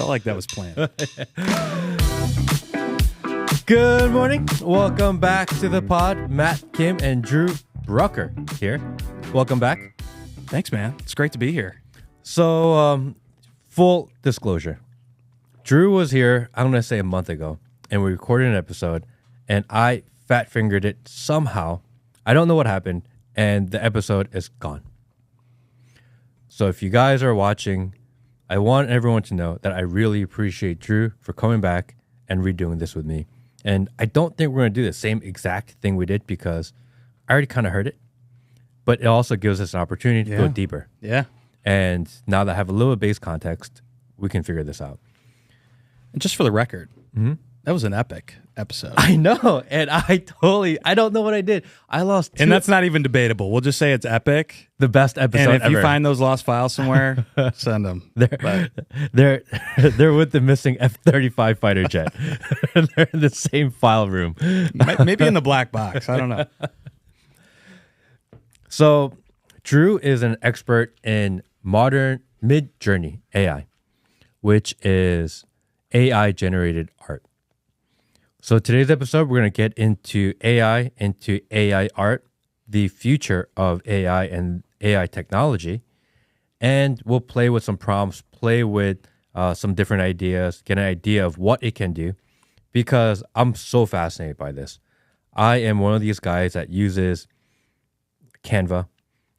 Felt like that was planned. Good morning. Welcome back to the pod. Matt, Kim, and Drew Brucker here. Welcome back. Thanks, man. It's great to be here. So, full disclosure. Drew was here, I'm going to say a month ago, and we recorded an episode, and I fat-fingered it somehow. I don't know what happened, and the episode is gone. So if you guys are watching, I want everyone to know that I really appreciate Drew for coming back and redoing this with me. And I don't think we're going to do the same exact thing we did because I already kind of heard it, but it also gives us an opportunity to go deeper. Yeah. And now that I have a little base context, we can figure this out. And just for the record, that was an epic episode. I know. And I don't know what I did. I lost And that's not even debatable. We'll just say it's epic. the best episode And if ever. you find those lost files somewhere, send them. They're with the missing F-35 fighter jet. They're in the same file room. Maybe in the black box. I don't know. So Drew is an expert in modern Midjourney AI, which is AI-generated art. So today's episode, we're going to get into AI art, the future of AI and AI technology, and we'll play with some prompts, play with some different ideas, get an idea of what it can do, because I'm so fascinated by this. I am one of these guys that uses Canva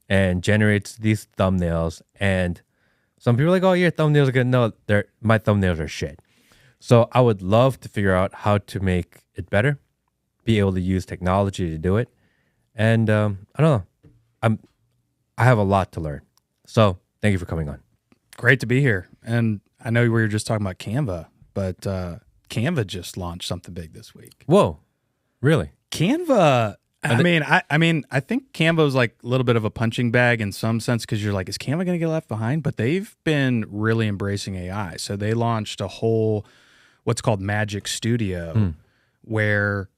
and generates these thumbnails, and some people are like, oh, your thumbnails are good. No, my thumbnails are shit. So I would love to figure out how to make it better, be able to use technology to do it. And I don't know. I have a lot to learn. So thank you for coming on. Great to be here. And I know we were just talking about Canva, but Canva just launched something big this week. Whoa, really? Canva. I think Canva was like a little bit of a punching bag in some sense because you're like, is Canva going to get left behind? But they've been really embracing AI. So they launched a whole what's called Magic Studio where,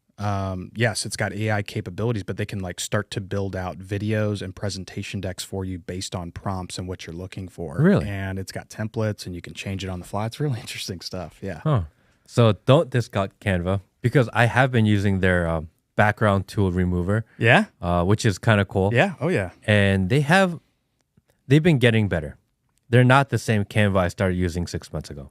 yes, it's got AI capabilities, but they can like start to build out videos and presentation decks for you based on prompts and what you're looking for. Really? And it's got templates and you can change it on the fly. It's really interesting stuff. Yeah. Huh. So don't discount Canva because I have been using their background tool remover. Yeah. Which is kind of cool. Yeah. Oh, yeah. And they've been getting better. They're not the same Canva I started using 6 months ago.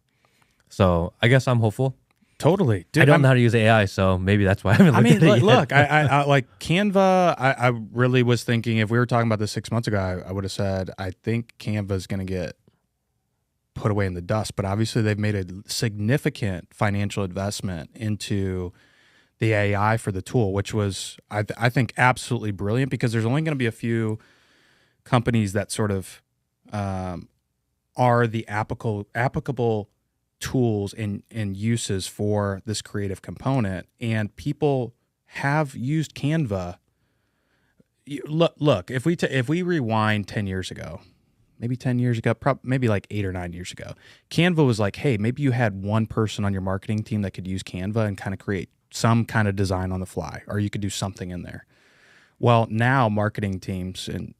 So I guess I'm hopeful. Totally. Dude, I don't know how to use AI, so maybe that's why I haven't looked at it yet. Look, I like Canva. I really was thinking if we were talking about this 6 months ago, I would have said, I think Canva is going to get put away in the dust. But obviously they've made a significant financial investment into the AI for the tool, which was, I think, absolutely brilliant because there's only going to be a few companies that sort of are the applicable tools and uses for this creative component. And people have used Canva. Look, if we rewind 10 years ago, maybe 10 years ago, maybe like 8 or 9 years ago, Canva was like, hey, maybe you had one person on your marketing team that could use Canva and kind of create some kind of design on the fly, or you could do something in there. Well, now marketing teams and,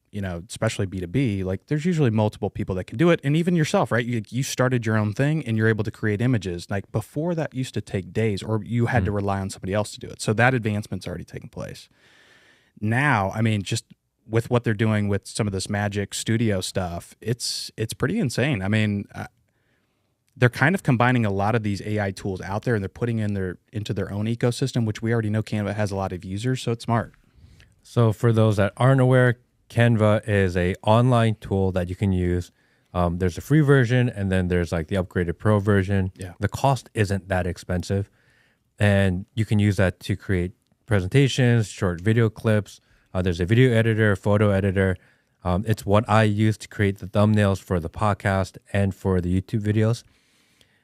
especially B2B, like there's usually multiple people that can do it. And even yourself, right? You started your own thing and you're able to create images. Like before that used to take days or you had to rely on somebody else to do it. So that advancement's already taken place. Now, just with what they're doing with some of this Magic Studio stuff, it's pretty insane. They're kind of combining a lot of these AI tools out there and they're putting into their own ecosystem, which we already know Canva has a lot of users, so it's smart. So for those that aren't aware, Canva is a online tool that you can use. There's a free version and then there's like the upgraded pro version. Yeah. The cost isn't that expensive. And you can use that to create presentations, short video clips. There's a video editor, photo editor. It's what I use to create the thumbnails for the podcast and for the YouTube videos.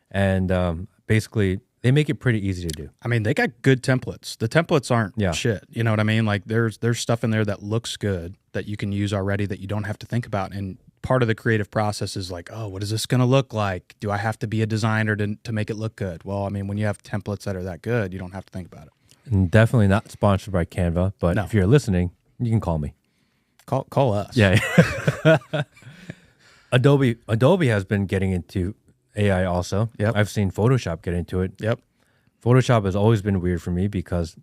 And basically, they make it pretty easy to do. They got good templates. The templates aren't shit. You know what I mean? Like there's stuff in there that looks good that you can use already that you don't have to think about. And part of the creative process is like, oh, what is this going to look like? Do I have to be a designer to make it look good? Well, when you have templates that are that good, you don't have to think about it. And definitely not sponsored by Canva, but if you're listening, you can call me. Call us. Yeah. Adobe has been getting into AI also. Yep. I've seen Photoshop get into it. Yep. Photoshop has always been weird for me because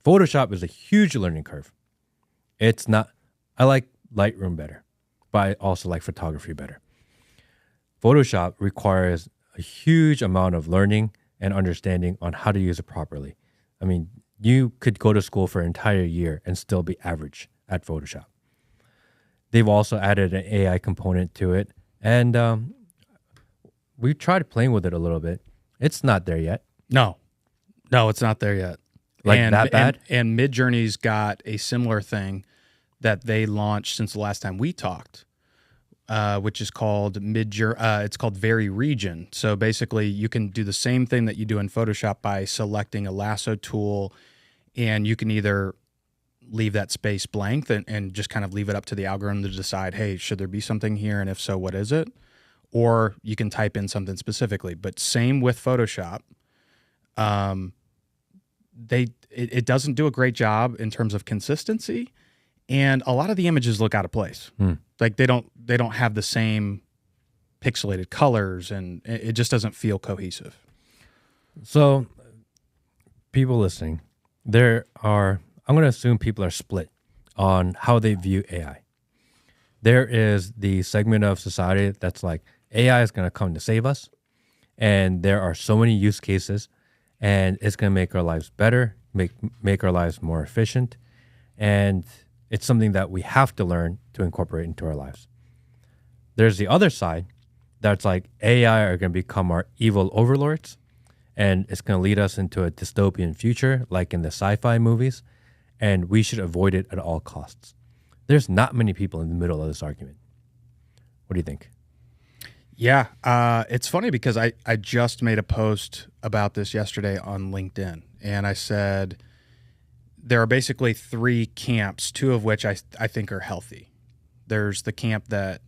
Photoshop is a huge learning curve. It's not, I like Lightroom better, but I also like photography better. Photoshop requires a huge amount of learning and understanding on how to use it properly. I mean, you could go to school for an entire year and still be average at Photoshop. They've also added an AI component to it, and we tried playing with it a little bit. It's not there yet. No, it's not there yet. That bad? And Midjourney's got a similar thing that they launched since the last time we talked, which is called it's called Vary Region. So basically, you can do the same thing that you do in Photoshop by selecting a lasso tool, and you can either leave that space blank and just kind of leave it up to the algorithm to decide, hey, should there be something here? And if so, what is it? Or you can type in something specifically. But same with Photoshop. It doesn't do a great job in terms of consistency, and a lot of the images look out of place. Like they don't have the same pixelated colors, and it just doesn't feel cohesive. So, people listening, I'm going to assume people are split on how they view AI. There is the segment of society that's like, AI is going to come to save us, and there are so many use cases, and it's going to make our lives better, make our lives more efficient, and it's something that we have to learn to incorporate into our lives. There's the other side that's like, AI are going to become our evil overlords, and it's going to lead us into a dystopian future like in the sci-fi movies, and we should avoid it at all costs. There's not many people in the middle of this argument. What do you think? Yeah, it's funny because I just made a post about this yesterday on LinkedIn, and I said there are basically three camps, two of which I think are healthy. There's the camp that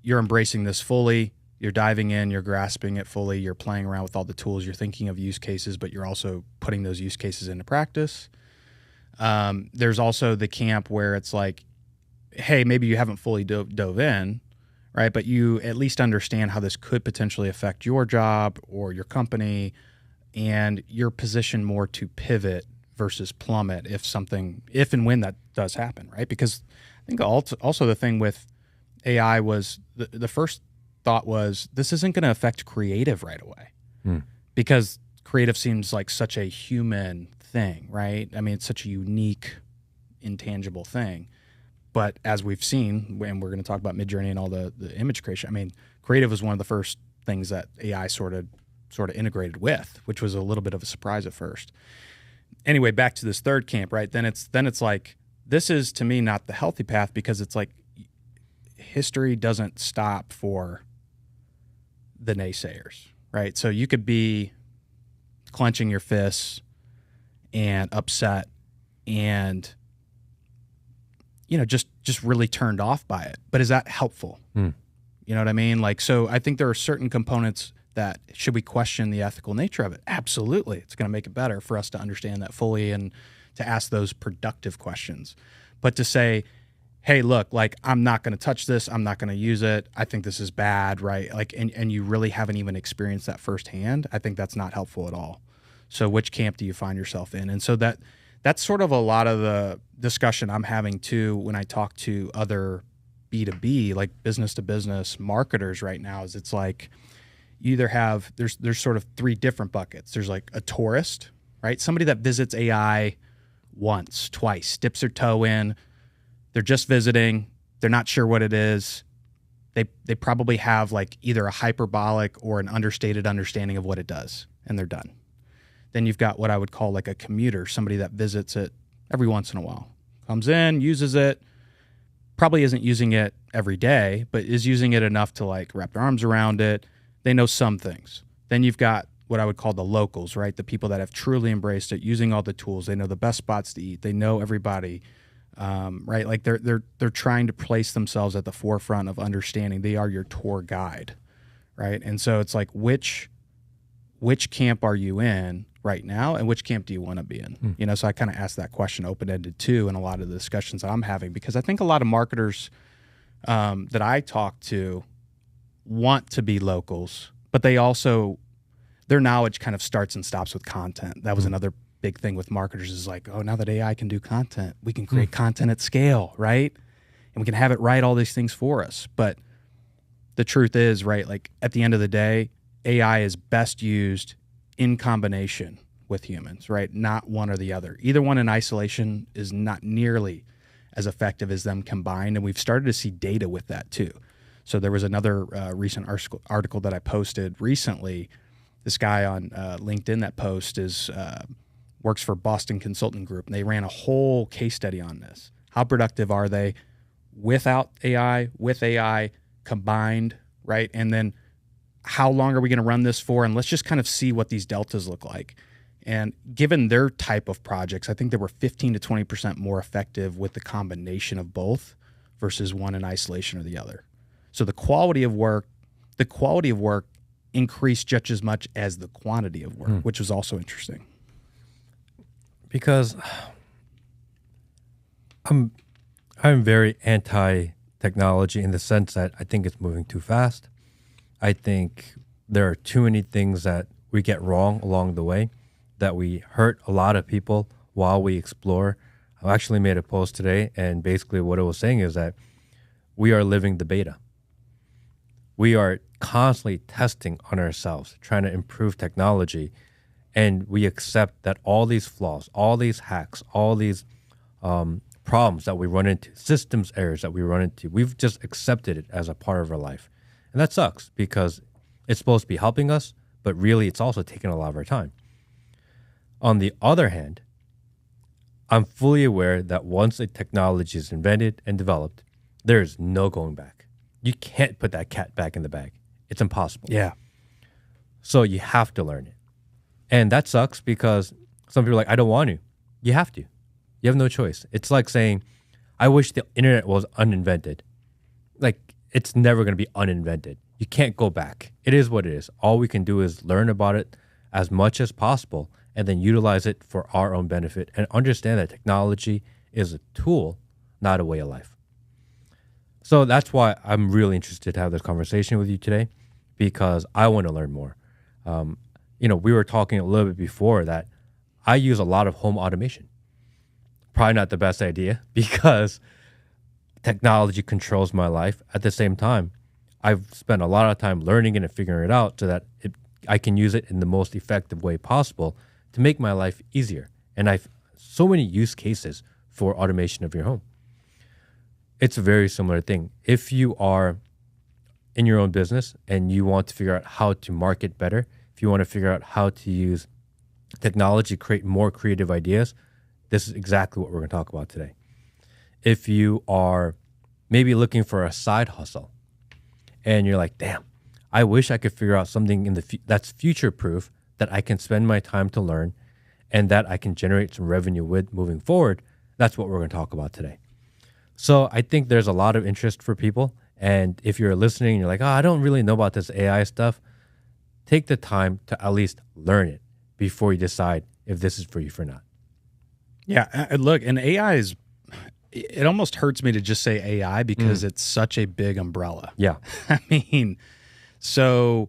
you're embracing this fully, you're diving in, you're grasping it fully, you're playing around with all the tools, you're thinking of use cases, but you're also putting those use cases into practice. There's also the camp where it's like, hey, maybe you haven't fully dove in, right? But you at least understand how this could potentially affect your job or your company, and you're positioned more to pivot versus plummet if and when that does happen, right? Because I think also the thing with AI was the first thought was this isn't going to affect creative right away because creative seems like such a human thing, right? I mean, it's such a unique, intangible thing. But as we've seen, and we're going to talk about Midjourney and all the image creation, I mean, creative was one of the first things that AI sort of integrated with, which was a little bit of a surprise at first. Anyway, back to this third camp, right? Then it's like, this is to me not the healthy path, because it's like history doesn't stop for the naysayers, right? So you could be clenching your fists and upset and just really turned off by it. But is that helpful? You know what I mean? Like, so I think there are certain components that, should we question the ethical nature of it? Absolutely. It's going to make it better for us to understand that fully and to ask those productive questions. But to say, hey, look, like, I'm not going to touch this, I'm not going to use it, I think this is bad, right? Like, and you really haven't even experienced that firsthand, I think that's not helpful at all. So which camp do you find yourself in? And so that's sort of a lot of the discussion I'm having too when I talk to other B2B, like business to business marketers right now, is it's like, you either have, there's sort of three different buckets. There's like a tourist, right? Somebody that visits AI once, twice, dips their toe in, they're just visiting, they're not sure what it is. They probably have like either a hyperbolic or an understated understanding of what it does, and they're done. Then you've got what I would call like a commuter, somebody that visits it every once in a while, comes in, uses it, probably isn't using it every day, but is using it enough to like wrap their arms around it. They know some things. Then you've got what I would call the locals, right? The people that have truly embraced it, using all the tools. They know the best spots to eat. They know everybody, right? Like they're trying to place themselves at the forefront of understanding. They are your tour guide, right? And so it's like, which camp are you in right now, and which camp do you want to be in? You know, so I kind of ask that question open-ended too in a lot of the discussions that I'm having, because I think a lot of marketers that I talk to want to be locals, but their knowledge kind of starts and stops with content. That was another big thing with marketers is like, oh, now that AI can do content, we can create content at scale, right? And we can have it write all these things for us. But the truth is, right, like at the end of the day, AI is best used in combination with humans, right? Not one or the other. Either one in isolation is not nearly as effective as them combined. And we've started to see data with that too. So there was another recent article that I posted recently. This guy on LinkedIn that post works for Boston Consulting Group, and they ran a whole case study on this. How productive are they without AI, with AI combined, right? And then how long are we going to run this for? And let's just kind of see what these deltas look like. And given their type of projects, I think they were 15 to 20% more effective with the combination of both versus one in isolation or the other. So the quality of work increased just as much as the quantity of work, which was also interesting. Because I'm very anti-technology in the sense that I think it's moving too fast. I think there are too many things that we get wrong along the way, that we hurt a lot of people while we explore. I actually made a post today, and basically what it was saying is that we are living the beta. We are constantly testing on ourselves, trying to improve technology, and we accept that all these flaws, all these hacks, all these problems that we run into, systems errors that we run into, we've just accepted it as a part of our life. And that sucks because it's supposed to be helping us, but really it's also taking a lot of our time. On the other hand, I'm fully aware that once a technology is invented and developed, there is no going back. You can't put that cat back in the bag. It's impossible. Yeah. So you have to learn it. And that sucks because some people are like, I don't want to. You have to. You have no choice. It's like saying, I wish the internet was uninvented. Like, it's never going to be uninvented. You can't go back. It is what it is. All we can do is learn about it as much as possible and then utilize it for our own benefit and understand that technology is a tool, not a way of life. So that's why I'm really interested to have this conversation with you today, because I want to learn more. We were talking a little bit before that I use a lot of home automation. Probably not the best idea because technology controls my life. At the same time, I've spent a lot of time learning it and figuring it out so that I can use it in the most effective way possible to make my life easier. And I've so many use cases for automation of your home. It's a very similar thing. If you are in your own business and you want to figure out how to market better, if you want to figure out how to use technology to create more creative ideas, this is exactly what we're going to talk about today. If you are maybe looking for a side hustle and you're like, damn, I wish I could figure out something that's future-proof that I can spend my time to learn and that I can generate some revenue with moving forward, that's what we're going to talk about today. So I think there's a lot of interest for people. And if you're listening and you're like, I don't really know about this AI stuff, take the time to at least learn it before you decide if this is for you or not. Yeah, look, and AI it almost hurts me to just say AI because it's such a big umbrella. Yeah. I mean, so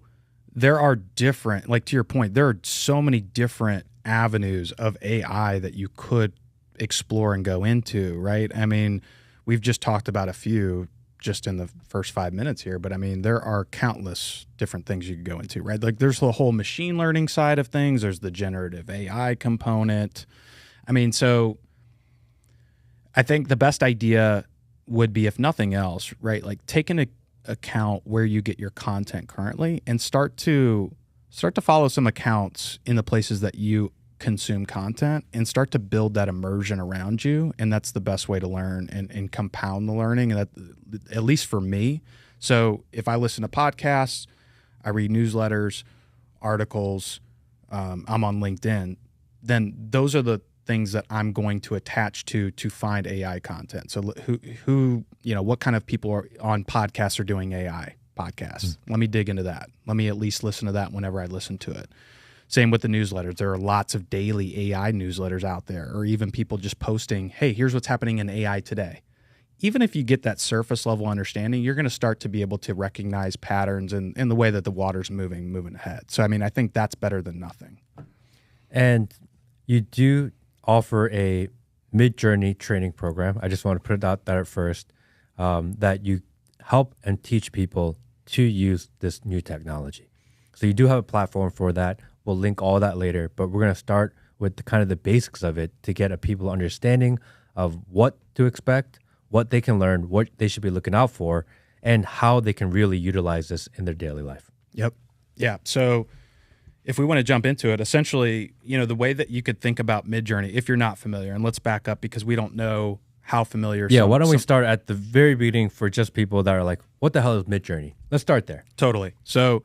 there are different, like to your point, there are so many different avenues of AI that you could explore and go into, right? I mean, we've just talked about a few just in the first 5 minutes here, but I mean, there are countless different things you could go into, right? Like there's the whole machine learning side of things. There's the generative AI component. I mean, so I think the best idea would be, if nothing else, right? Like take into account where you get your content currently and start to follow some accounts in the places that you consume content and start to build that immersion around you. And that's the best way to learn and compound the learning. And that, at least for me. So if I listen to podcasts, I read newsletters, articles, I'm on LinkedIn, then those are the things that I'm going to attach to find AI content. So who what kind of people are on podcasts are doing AI podcasts? Let me dig into that. Let me at least listen to that whenever I listen to it. Same with the newsletters. There are lots of daily AI newsletters out there, or even people just posting, hey, here's what's happening in AI today. even if you get that surface level understanding, you're going to start to be able to recognize patterns in the way that the water's moving ahead. So, I mean, I think that's better than nothing. And you do offer a Midjourney training program. I just want to put it out there first, that you help and teach people to use this new technology. So you do have a platform for that. We'll link all that later, but we're going to start with the basics of it to get a people understanding of what to expect, what they can learn, what they should be looking out for, and how they can really utilize this in their daily life. Yep. Yeah. So if we want to jump into it, essentially, the way that you could think about Midjourney, if you're not familiar, and let's back up because we don't know how familiar. Yeah, why don't we start at the very beginning for just people that are like, what the hell is Midjourney? Let's start there. Totally. So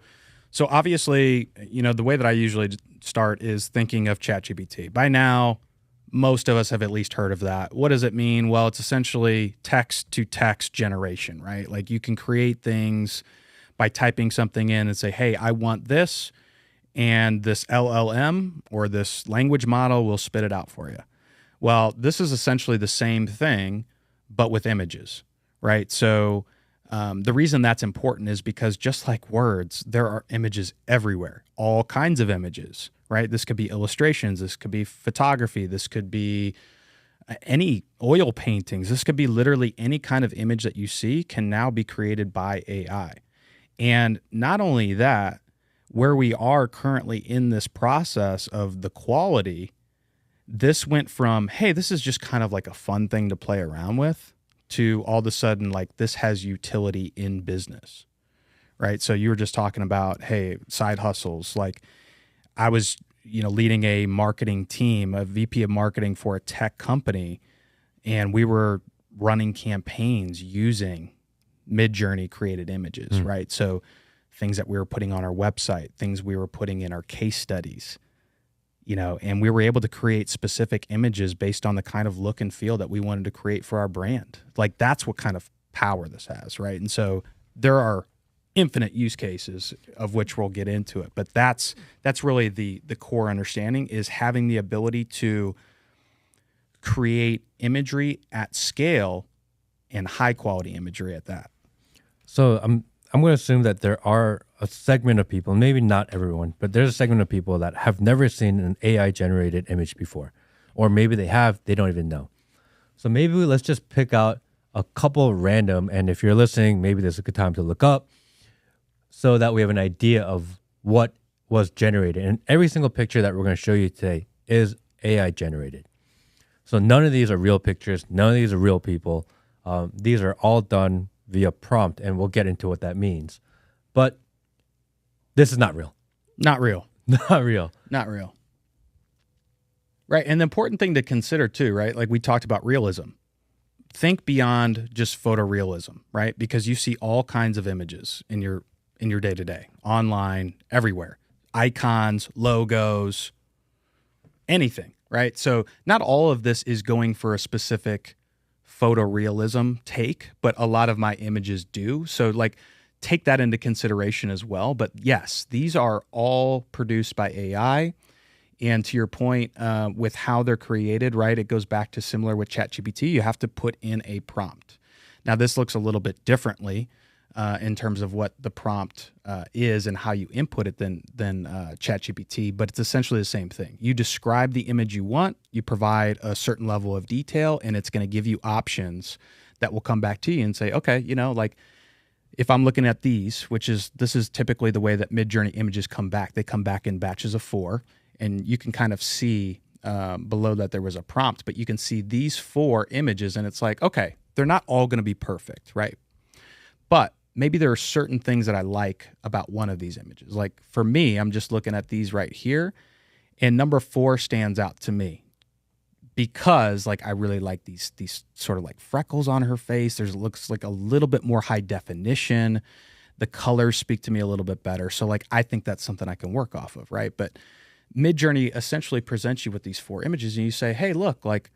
obviously, the way that I usually start is thinking of ChatGPT. By now, most of us have at least heard of that. What does it mean? Well, it's essentially text-to-text generation, right? Like you can create things by typing something in and say, hey, I want this, and this LLM or this language model will spit it out for you. Well, this is essentially the same thing, but with images, right? So the reason that's important is because just like words, there are images everywhere, all kinds of images, right? This could be illustrations. This could be photography. This could be any oil paintings. This could be literally any kind of image that you see can now be created by AI. And not only that, where we are currently in this process of the quality, this went from, hey, this is just kind of like a fun thing to play around with, to all of a sudden, like this has utility in business, right? So you were just talking about, hey, side hustles. Like I was, leading a marketing team, a VP of marketing for a tech company, and we were running campaigns using Midjourney created images, right? So things that we were putting on our website, things we were putting in our case studies, and we were able to create specific images based on the kind of look and feel that we wanted to create for our brand. Like that's what kind of power this has, right? And so there are infinite use cases of which we'll get into it, but that's really the core understanding, is having the ability to create imagery at scale and high quality imagery at that. So I'm going to assume that there are a segment of people, maybe not everyone, but there's a segment of people that have never seen an AI generated image before, or maybe they have, they don't even know. So maybe let's just pick out a couple random, and if you're listening, maybe there's a good time to look up so that we have an idea of what was generated. And every single picture that we're going to show you today is AI generated. So none of these are real pictures. None of these are real people. These are all done via prompt, and we'll get into what that means. But this is not real. Not real. Not real. Not real. Right. And the important thing to consider too, right? Like we talked about realism. Think beyond just photorealism, right? Because you see all kinds of images in your day-to-day, online, everywhere. Icons, logos, anything, right? So not all of this is going for a specific photorealism take, but a lot of my images do. So like take that into consideration as well. But yes, these are all produced by AI. And to your point, with how they're created, right, it goes back to similar with ChatGPT. You have to put in a prompt. Now, this looks a little bit differently in terms of what the prompt is and how you input it than ChatGPT, but it's essentially the same thing. You describe the image you want, you provide a certain level of detail, and it's going to give you options that will come back to you and say, okay, like if I'm looking at these, this is typically the way that Midjourney images come back. They come back in batches of 4. And you can kind of see below that there was a prompt, but you can see these 4 images and it's like, okay, they're not all going to be perfect, right? But maybe there are certain things that I like about one of these images. Like for me, I'm just looking at these right here, and number 4 stands out to me because like I really like these sort of like freckles on her face. It looks like a little bit more high definition. The colors speak to me a little bit better. So like I think that's something I can work off of, right? But Midjourney essentially presents you with these 4 images and you say, hey, look, like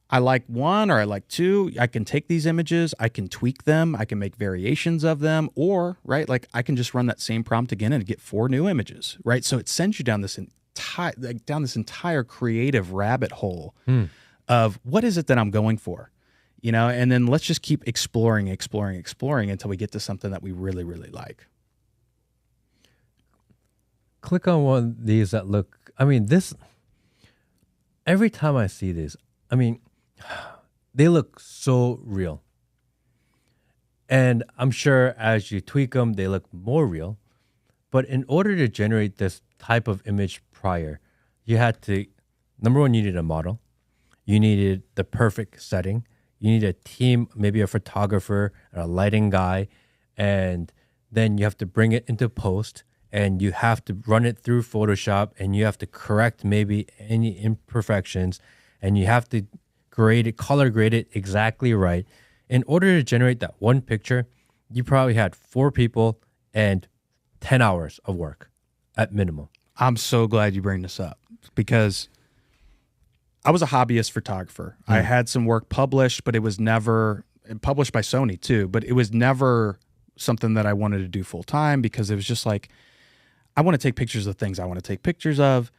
I like 1 or I like 2. I can take these images, I can tweak them, I can make variations of them, or, right, like I can just run that same prompt again and get 4 new images, right? So it sends you down this entire creative rabbit hole of what is it that I'm going for? and then let's just keep exploring until we get to something that we really, really like. Click on one of these that look, every time I see this, they look so real. And I'm sure as you tweak them, they look more real. But in order to generate this type of image prior, you had to, number one, you needed a model. You needed the perfect setting. You need a team, maybe a photographer, a lighting guy, and then you have to bring it into post, and you have to run it through Photoshop, and you have to correct maybe any imperfections, and you have to grade it, color grade it exactly right. In order to generate that one picture, you probably had 4 people and 10 hours of work at minimum. I'm so glad you bring this up because I was a hobbyist photographer. I had some work published, but it was never published by Sony too, but it was never something that I wanted to do full time because it was just like, I want to take pictures of things I want to take pictures of.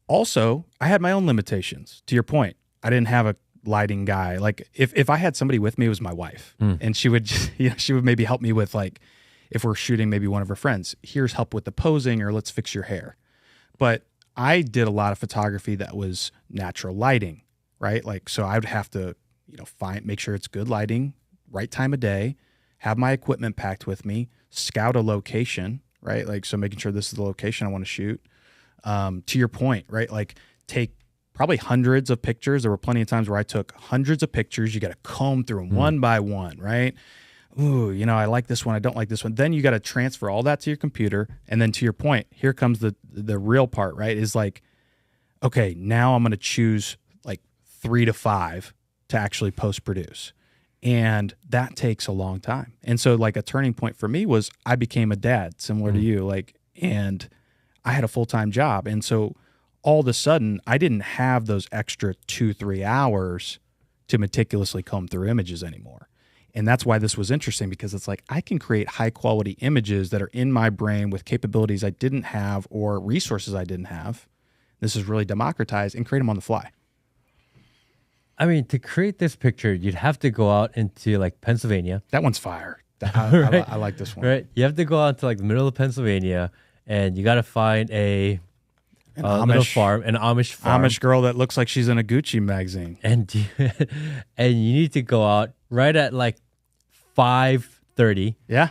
Also, I had my own limitations. To your point, I didn't have a lighting guy. Like if I had somebody with me, it was my wife, and she would just, she would maybe help me with, like, if we're shooting maybe one of her friends, here's help with the posing, or let's fix your hair. But I did a lot of photography that was natural lighting, right? Like, so I would have to, make sure it's good lighting, right time of day, have my equipment packed with me, scout a location, right? Like, so making sure this is the location I want to shoot. To your point, right? Like, take probably hundreds of pictures. There were plenty of times where I took hundreds of pictures. You got to comb through them one by one, right? Ooh, I like this one. I don't like this one. Then you got to transfer all that to your computer. And then to your point, here comes the real part, right? Is like, okay, now I'm going to choose like 3 to 5 to actually post-produce. And that takes a long time. And so like a turning point for me was I became a dad, similar to you, and I had a full-time job. And so all of a sudden I didn't have those extra 2-3 hours to meticulously comb through images anymore. And that's why this was interesting, because it's like I can create high quality images that are in my brain with capabilities I didn't have or resources I didn't have. This is really democratized, and create them on the fly. To create this picture, you'd have to go out into like Pennsylvania. That one's fire. I like this one. Right. You have to go out to like the middle of Pennsylvania, and you got to find an Amish farm, an Amish farm. Amish girl that looks like she's in a Gucci magazine. And you need to go out right at like 5:30. Yeah.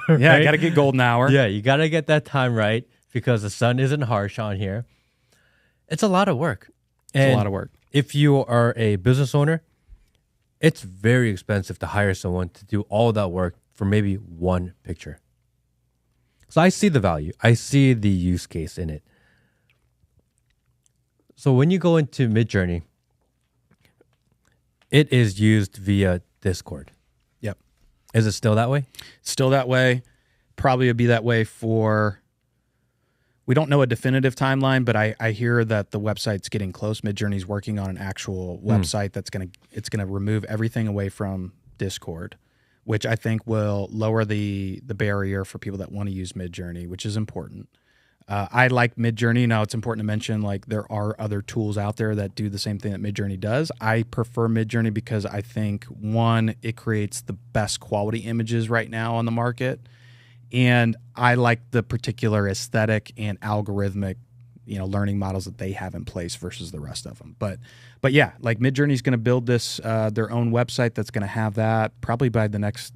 Right? Yeah, I got to get golden hour. Yeah, you got to get that time right because the sun isn't harsh on here. It's a lot of work. It's a lot of work. If you are a business owner, it's very expensive to hire someone to do all that work for maybe one picture. So I see the value. I see the use case in it. So when you go into Midjourney, it is used via Discord. Yep. Is it still that way? Still that way. Probably would be that way for, we don't know a definitive timeline, but I hear that the website's getting close. Midjourney's working on an actual website that's it's gonna remove everything away from Discord, which I think will lower the barrier for people that want to use Midjourney, which is important. I like Midjourney. Now, it's important to mention, like, there are other tools out there that do the same thing that Midjourney does. I prefer Midjourney because I think, one, it creates the best quality images right now on the market, and I like the particular aesthetic and algorithmic, learning models that they have in place versus the rest of them. But yeah, like Midjourney's going to build this their own website that's going to have that probably by the next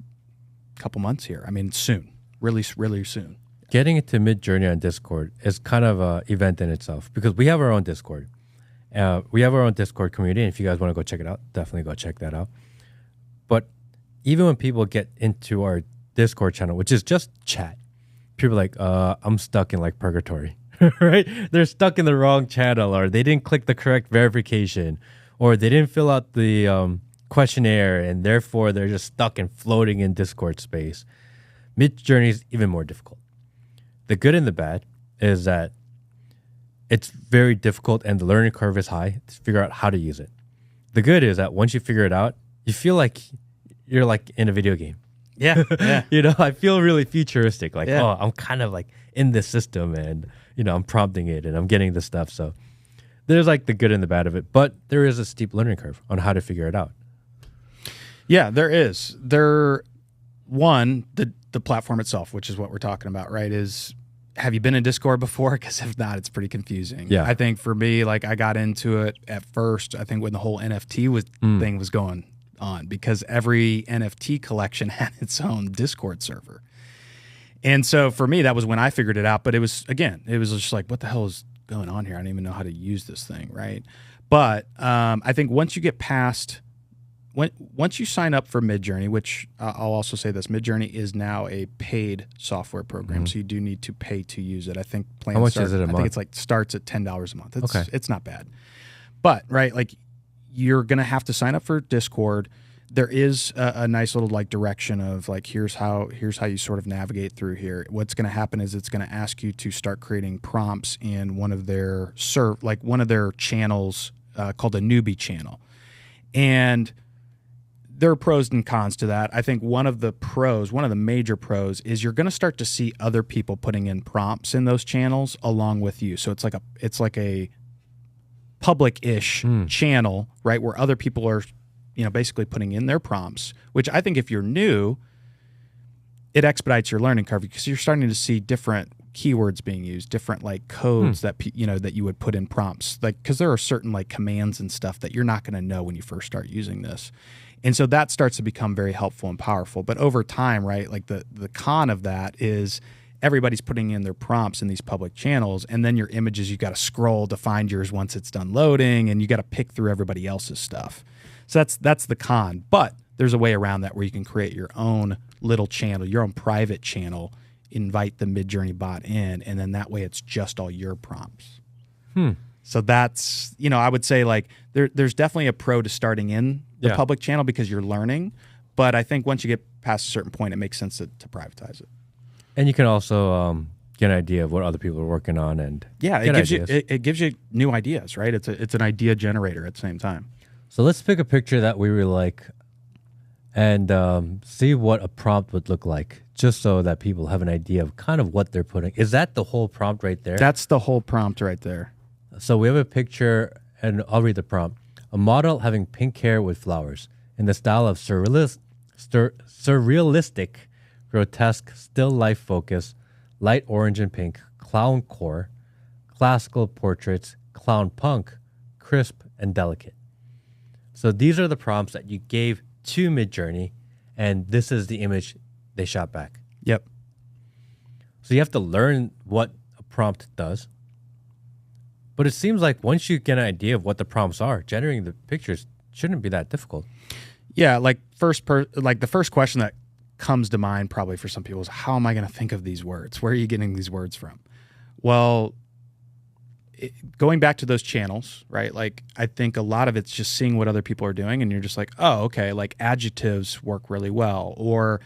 couple months here. Soon, really, really soon. Getting into Midjourney on Discord is kind of an event in itself because we have our own Discord. We have our own Discord community, and if you guys want to go check it out, definitely go check that out. But even when people get into our Discord channel, which is just chat, people are like, I'm stuck in like purgatory, right? They're stuck in the wrong channel, or they didn't click the correct verification, or they didn't fill out the questionnaire, and therefore they're just stuck and floating in Discord space. Midjourney is even more difficult. The good and the bad is that it's very difficult and the learning curve is high to figure out how to use it. The good is that once you figure it out, you feel like you're like in a video game. Yeah. Yeah. I feel really futuristic. Like, yeah. I'm kind of like in this system and, I'm prompting it and I'm getting this stuff. So there's like the good and the bad of it, but there is a steep learning curve on how to figure it out. Yeah, there is. The platform itself, which is what we're talking about, right? Is have you been in Discord before? Because if not, it's pretty confusing. Yeah. I think for me, like I got into it at first, I think when the whole NFT thing was going on, because every NFT collection had its own Discord server. And so for me, that was when I figured it out. But it was just like, what the hell is going on here? I don't even know how to use this thing, right? But I think once you get past, once you sign up for Midjourney, which I'll also say this, Midjourney is now a paid software program, so you do need to pay to use it. I think How much is it a month? I think it's like starts at $10 a month. Okay. It's not bad. But, right, like you're going to have to sign up for Discord. There is a nice little like direction of like, here's how you sort of navigate through here. What's going to happen is it's going to ask you to start creating prompts in one of their channels called a newbie channel. And there are pros and cons to that. I think one of the major pros is you're going to start to see other people putting in prompts in those channels along with you. So it's like a public-ish channel, right, where other people are, basically putting in their prompts, which I think if you're new, it expedites your learning curve because you're starting to see different keywords being used, different like codes that that you would put in prompts, like because there are certain like commands and stuff that you're not going to know when you first start using this. And so that starts to become very helpful and powerful. But over time, right, like the con of that is everybody's putting in their prompts in these public channels, and then your images, you got to scroll to find yours once it's done loading, and you got to pick through everybody else's stuff. So that's the con. But there's a way around that where you can create your own little channel, your own private channel, invite the Midjourney bot in, and then that way it's just all your prompts. So that's, I would say like there's definitely a pro to starting in the public channel because you're learning. But I think once you get past a certain point, it makes sense to privatize it. And you can also get an idea of what other people are working on, and it gives you new ideas, right? It's an idea generator at the same time. So let's pick a picture that we really like and see what a prompt would look like, just so that people have an idea of kind of what they're putting. Is that the whole prompt right there? That's the whole prompt right there. So we have a picture, and I'll read the prompt. A model having pink hair with flowers in the style of surrealistic, grotesque, still life focus, light orange and pink, clown core, classical portraits, clown punk, crisp and delicate. So these are the prompts that you gave to Midjourney, and this is the image they shot back. Yep. So you have to learn what a prompt does. But it seems like once you get an idea of what the prompts are, generating the pictures shouldn't be that difficult. Yeah, like the first question that comes to mind probably for some people is, how am I going to think of these words? Where are you getting these words from? Well, going back to those channels, right? Like I think a lot of it's just seeing what other people are doing, and you're just like, oh, okay, like adjectives work really well. Or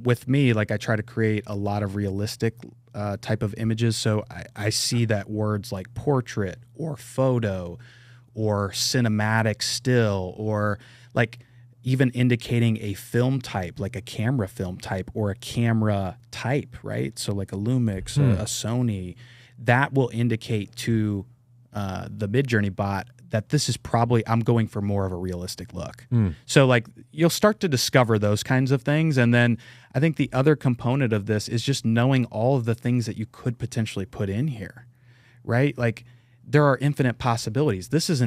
with me, like I try to create a lot of realistic type of images. So I see that words like portrait or photo or cinematic still, or like even indicating a film type, like a camera film type or a camera type, right? So like a Lumix, a Sony, that will indicate to the Midjourney bot that this is probably, I'm going for more of a realistic look. So like you'll start to discover those kinds of things. And then I think the other component of this is just knowing all of the things that you could potentially put in here, right? Like there are infinite possibilities. This is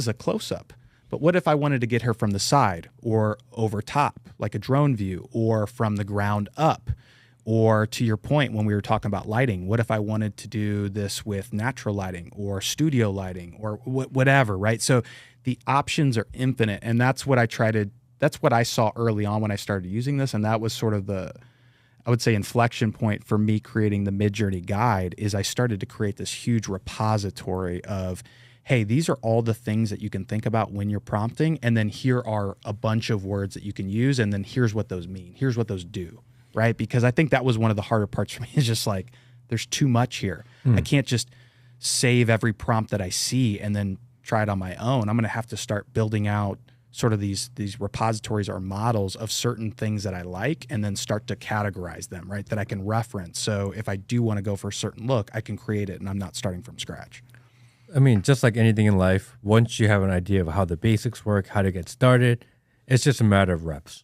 a close-up. But what if I wanted to get her from the side or over top, like a drone view, or from the ground up? Or to your point, when we were talking about lighting, what if I wanted to do this with natural lighting or studio lighting or whatever, right? So the options are infinite. And that's what I saw early on when I started using this. And that was sort of the, I would say, inflection point for me creating the Midjourney guide. Is I started to create this huge repository of, hey, these are all the things that you can think about when you're prompting. And then here are a bunch of words that you can use. And then here's what those mean. Here's what those do. Right? Because I think that was one of the harder parts for me, is just like, there's too much here. I can't just save every prompt that I see and then try it on my own. I'm going to have to start building out sort of these repositories or models of certain things that I like, and then start to categorize them, right? That I can reference. So if I do want to go for a certain look, I can create it and I'm not starting from scratch. I mean, just like anything in life, once you have an idea of how the basics work, how to get started, It's just a matter of reps.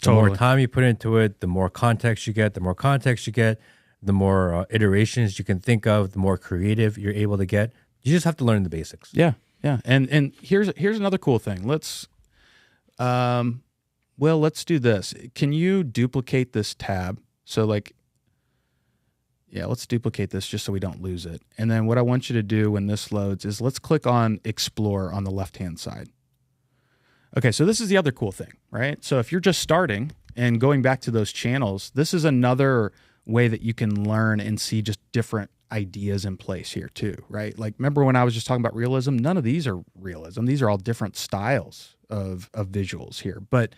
The more Totally. time you put into it, the more context you get. The more context you get, the more iterations you can think of, the more creative you're able to get. You just have to learn the basics. Yeah, yeah. And here's another cool thing. Let's do this. Can you duplicate this tab? So like, yeah, let's duplicate this just so we don't lose it. And then what I want you to do when this loads is let's click on Explore on the left-hand side. Okay, so this is the other cool thing, right? So if you're just starting and going back to those channels, this is another way that you can learn and see just different ideas in place here too, right? Like remember when I was just talking about realism? None of these are realism. These are all different styles of visuals here. But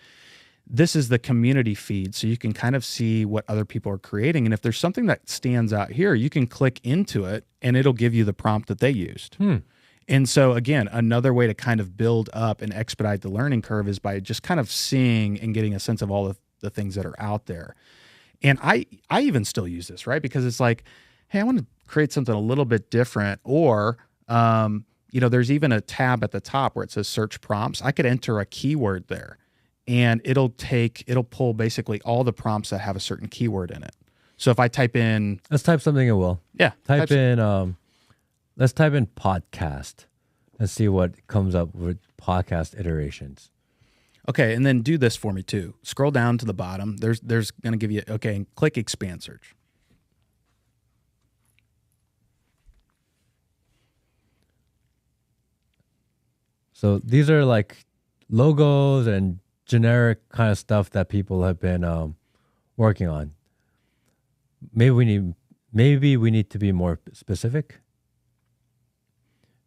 this is the community feed, so you can kind of see what other people are creating. And if there's something that stands out here, you can click into it and it'll give you the prompt that they used. And so again, another way to kind of build up and expedite the learning curve is by just kind of seeing and getting a sense of all of the things that are out there. And I even still use this, right? Because it's like, hey, I want to create something a little bit different. Or, there's even a tab at the top where it says search prompts. I could enter a keyword there and it'll pull basically all the prompts that have a certain keyword in it. So if I type in, Let's type something in, Will. yeah, Let's type in podcast and see what comes up with podcast iterations. okay, and then do this for me too. Scroll down to the bottom. There's going to give you, okay, and click expand search. So these are like logos and generic kind of stuff that people have been working on. Maybe we need to be more specific,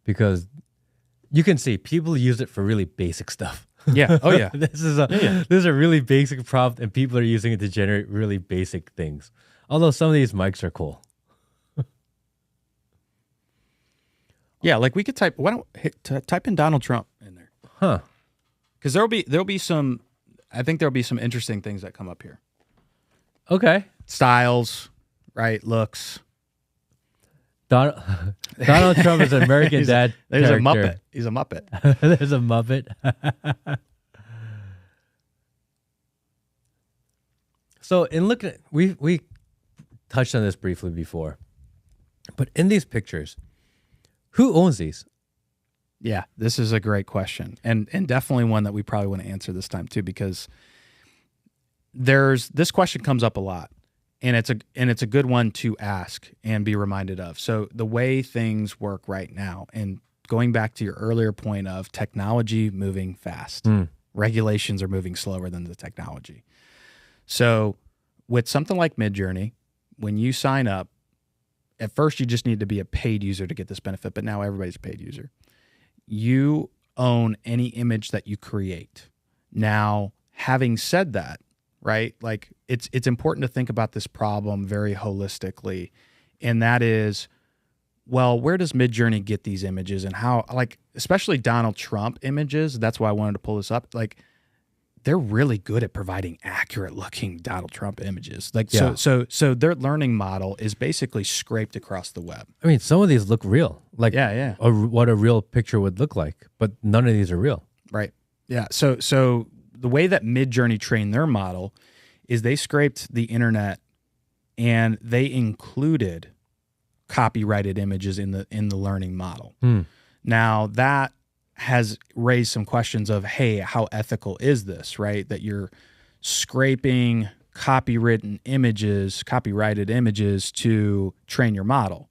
because you can see people use it for really basic stuff. Yeah. Oh yeah. This is a really basic prompt, and people are using it to generate really basic things. Although some of these mics are cool. Yeah, like we could type. Why don't type in Donald Trump in there? Huh. Because there'll be some. I think there'll be some interesting things that come up here. Okay. Styles, right? Looks. Donald Trump is an American dad. There's character. a Muppet. He's a Muppet. There's a Muppet. So in looking at, we touched on this briefly before, but in these pictures, who owns these? Yeah, this is a great question, and definitely one that we probably want to answer this time too, because this question comes up a lot, and it's a good one to ask and be reminded of. So the way things work right now, and going back to your earlier point of technology moving fast, regulations are moving slower than the technology. So with something like Midjourney, when you sign up, at first you just need to be a paid user to get this benefit, but now everybody's a paid user. You own any image that you create. Now, having said that, right, like it's important to think about this problem very holistically, and that is, well, where does Midjourney get these images, and how, like, especially Donald Trump images, that's why I wanted to pull this up, like, they're really good at providing accurate looking Donald Trump images. Like, Yeah. so their learning model is basically scraped across the web. I mean, some of these look real, like Yeah. what a real picture would look like, but none of these are real. Right. Yeah. So the way that Midjourney trained their model is they scraped the internet and they included copyrighted images in the learning model. Now that has raised some questions of, hey, how ethical is this, right? That you're scraping copyrighted images to train your model.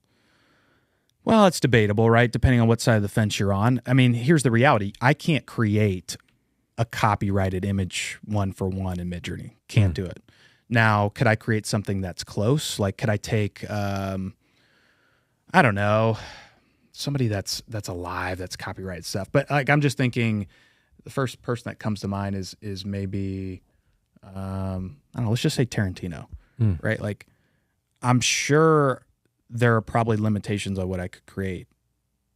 Well, it's debatable, right? Depending on what side of the fence you're on. I mean, here's the reality. I can't create a copyrighted image one for one in Midjourney. Can't do it. Now, could I create something that's close? Like, could I take, I don't know, somebody that's alive, that's copyrighted stuff. But like, I'm just thinking the first person that comes to mind is maybe, I don't know, let's just say Tarantino, right? Like, I'm sure there are probably limitations on what I could create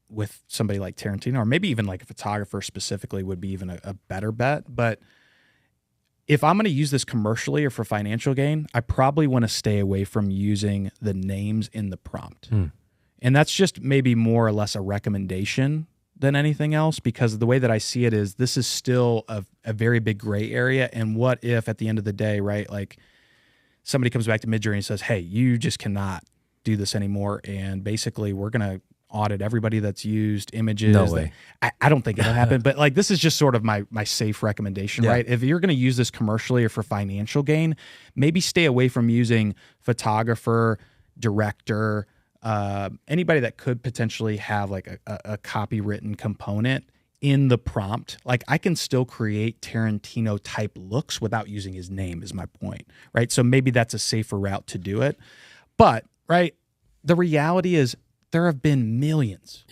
with somebody like Tarantino, or maybe even like a photographer specifically would be even a better bet. But if I'm going to use this commercially or for financial gain, I probably want to stay away from using the names in the prompt. And that's just maybe more or less a recommendation than anything else, because the way that I see it is this is still a very big gray area. And what if at the end of the day, right, like somebody comes back to Midjourney and says, hey, you just cannot do this anymore. And basically we're going to audit everybody that's used images. No way. I don't think it'll happen, but like this is just sort of my safe recommendation, right? If you're going to use this commercially or for financial gain, maybe stay away from using photographer, director, anybody that could potentially have like a copywritten component in the prompt. Like I can still create Tarantino type looks without using his name is my point, right? So maybe that's a safer route to do it. But, right, the reality is there have been millions,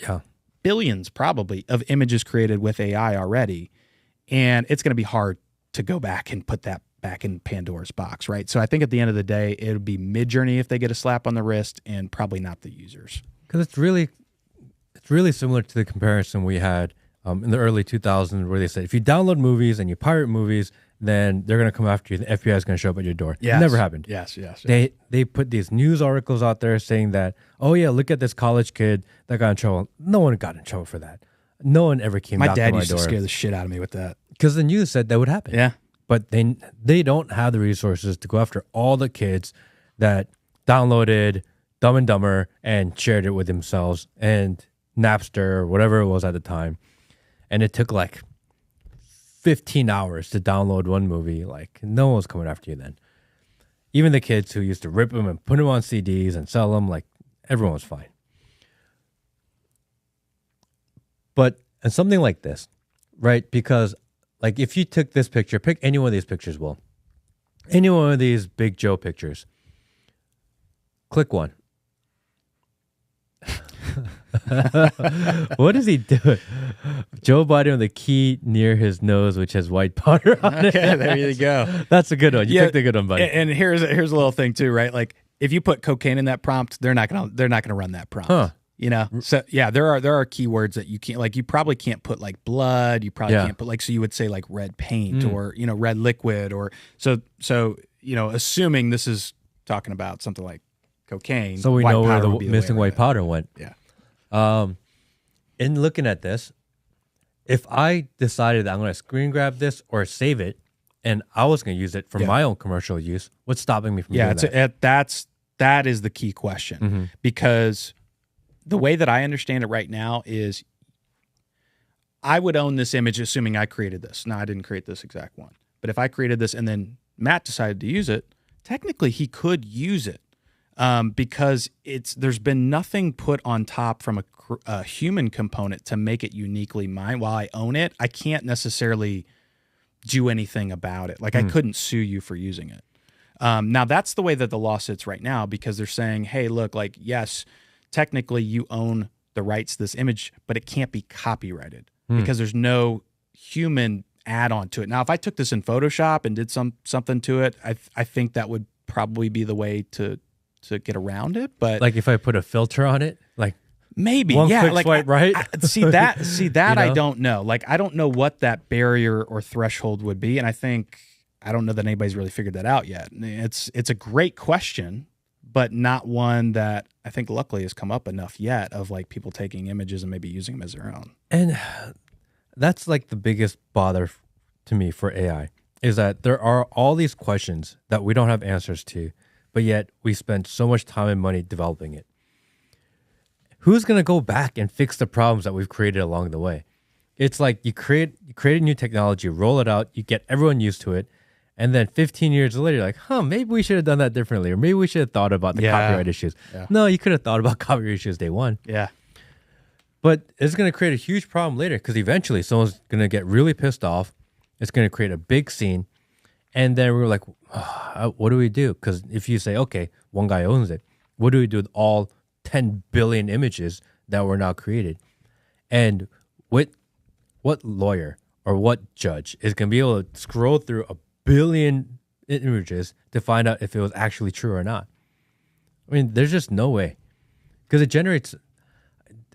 billions probably, of images created with AI already. And it's going to be hard to go back and put that back in Pandora's box, right? So I think at the end of the day, it would be Midjourney if they get a slap on the wrist, and probably not the users. Because it's really similar to the comparison we had in the early 2000s, where they said if you download movies and you pirate movies, then they're going to come after you. The FBI is going to show up at your door. Yes. It never happened. Yes. They put these news articles out there saying that, oh yeah, look at this college kid that got in trouble. No one got in trouble for that. No one ever came. My dad used to scare the shit out of me with that, because the news said that would happen. Yeah, but they don't have the resources to go after all the kids that downloaded Dumb and Dumber and shared it with themselves and Napster or whatever it was at the time, and it took like 15 hours to download one movie. Like no one was coming after you then. Even the kids who used to rip them and put them on CDs and sell them, like everyone was fine. But and something like this, right? Because like if you took this picture, pick any one of these pictures, Will. Any one of these Big Joe pictures. Click one. What is he doing? Joe Biden with a key near his nose, which has white powder on it. Okay, there you go. That's a good one. You picked a good one, buddy. And here's a little thing too, right? Like if you put cocaine in that prompt, they're not gonna run that prompt. Huh. You know, so yeah, there are keywords that you can't, like you probably can't put like blood. You probably can't put like, so you would say like red paint or red liquid or so assuming this is talking about something like cocaine. So we know where the missing white powder went. Yeah. In looking at this, if I decided that I'm going to screen grab this or save it, and I was going to use it for my own commercial use, what's stopping me from doing that? That is the key question, because the way that I understand it right now is I would own this image assuming I created this. Now, I didn't create this exact one, but if I created this and then Matt decided to use it, technically he could use it. Because there's been nothing put on top from a human component to make it uniquely mine. While I own it, I can't necessarily do anything about it. Like I couldn't sue you for using it. Now that's the way that the law sits right now, because they're saying, hey, look, like, yes, technically you own the rights to this image, but it can't be copyrighted because there's no human add-on to it. Now, if I took this in Photoshop and did something to it, I think that would probably be the way to get around it. But like if I put a filter on it, like maybe, one yeah, quick like swipe right. See that You know? I don't know. Like I don't know what that barrier or threshold would be, and I don't know that anybody's really figured that out yet. It's a great question, but not one that I think luckily has come up enough yet of like people taking images and maybe using them as their own. And that's like the biggest bother to me for AI, is that there are all these questions that we don't have answers to, but yet we spend so much time and money developing it. Who's going to go back and fix the problems that we've created along the way? It's like you create a new technology, roll it out, you get everyone used to it, and then 15 years later, you're like, maybe we should have done that differently, or maybe we should have thought about the copyright issues. Yeah. No, you could have thought about copyright issues day one. Yeah. But it's going to create a huge problem later, because eventually someone's going to get really pissed off. It's going to create a big scene. And then we're like, what do we do? Because if you say, okay, one guy owns it, what do we do with all 10 billion images that were now created? And what lawyer or what judge is going to be able to scroll through a billion images to find out if it was actually true or not? I mean, there's just no way. Because it generates,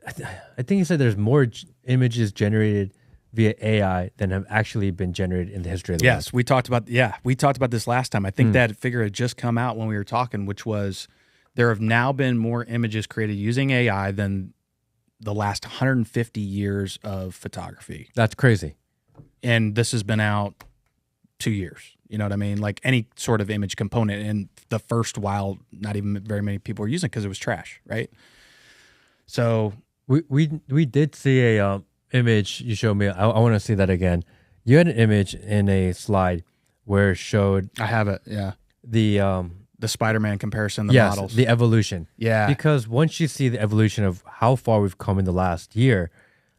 I think you said there's more images generated via AI than have actually been generated in the history of the world. Yes, we talked about this last time. I think that figure had just come out when we were talking, which was there have now been more images created using AI than the last 150 years of photography. That's crazy. And this has been out 2 years. You know what I mean? Like any sort of image component. And the first while, not even very many people were using it because it was trash, right? So we did see a image you showed me. I want to see that again. You had an image in a slide where it showed I have it. Yeah. the Spider-Man comparison, the yes, models. the evolution. Yeah. Because once you see the evolution of how far we've come in the last year,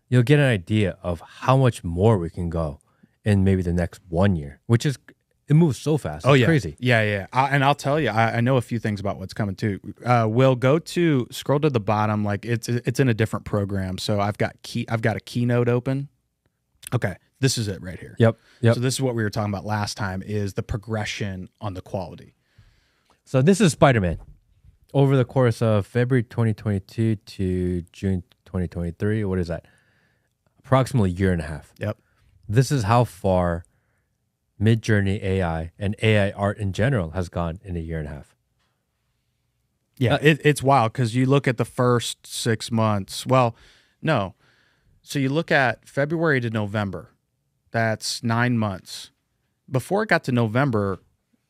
you'll get an idea of how much more we can go in maybe the next 1 year, which is, it moves so fast. It's crazy. Yeah. And I'll tell you, I know a few things about what's coming too. We'll scroll to the bottom. Like it's in a different program. So I've got a Keynote open. Okay. This is it right here. Yep. So this is what we were talking about last time, is the progression on the quality. So this is Spider-Man. Over the course of February 2022 to June 2023, what is that? Approximately a year and a half. Yep. This is how far Midjourney AI and AI art in general has gone in a year and a half. Yeah, it's wild because you look at the first 6 months. Well, no. So you look at February to November. That's 9 months. Before it got to November,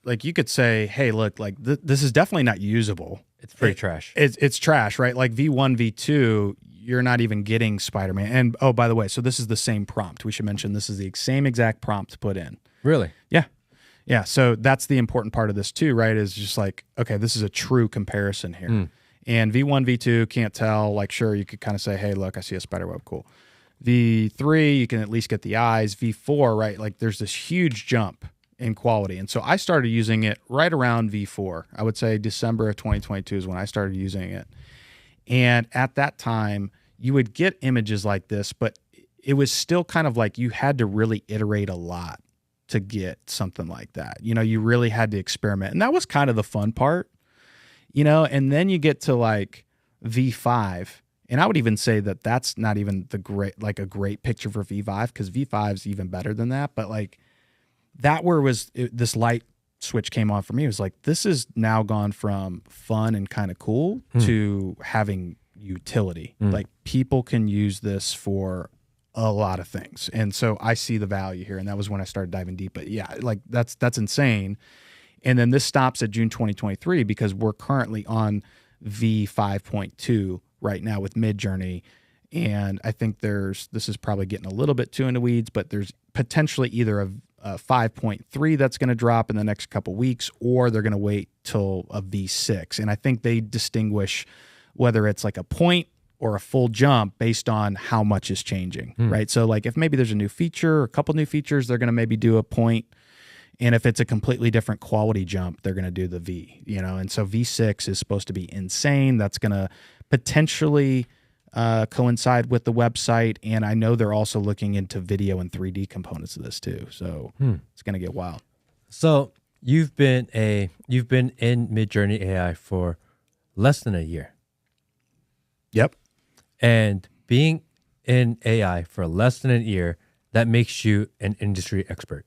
like you could say, hey, look, like this is definitely not usable. It's pretty trash. It's trash, right? Like V1, V2, you're not even getting Spider-Man. And oh, by the way, so this is the same prompt. We should mention this is the same exact prompt to put in. Really? Yeah. So that's the important part of this too, right? Is just like, okay, this is a true comparison here. And V1, V2 can't tell. Like, sure, you could kind of say, hey, look, I see a spider web. Cool. V3, you can at least get the eyes. V4, right? Like there's this huge jump in quality. And so I started using it right around V4. I would say December of 2022 is when I started using it. And at that time, you would get images like this, but it was still kind of like you had to really iterate a lot to get something like that. You know, you really had to experiment. And that was kind of the fun part, you know, and then you get to like V5. And I would even say that that's not even a great picture for V5, because V5 is even better than that. But like that this light switch came on for me. It was like, this is now gone from fun and kind of cool to having utility. Like people can use this for a lot of things. And so I see the value here. And that was when I started diving deep. But yeah, like that's insane. And then this stops at June 2023 because we're currently on V5.2 right now with Midjourney. And I think this is probably getting a little bit too in the weeds, but there's potentially either a 5.3 that's going to drop in the next couple weeks, or they're going to wait till a V6. And I think they distinguish whether it's like a point or a full jump based on how much is changing, right? So like if maybe there's a new feature or a couple new features, they're going to maybe do a point. And if it's a completely different quality jump, they're going to do the V, you know? And so V6 is supposed to be insane. That's going to potentially coincide with the website. And I know they're also looking into video and 3D components of this too. So it's going to get wild. So you've been in Midjourney AI for less than a year. Yep. And being in AI for less than a year, that makes you an industry expert.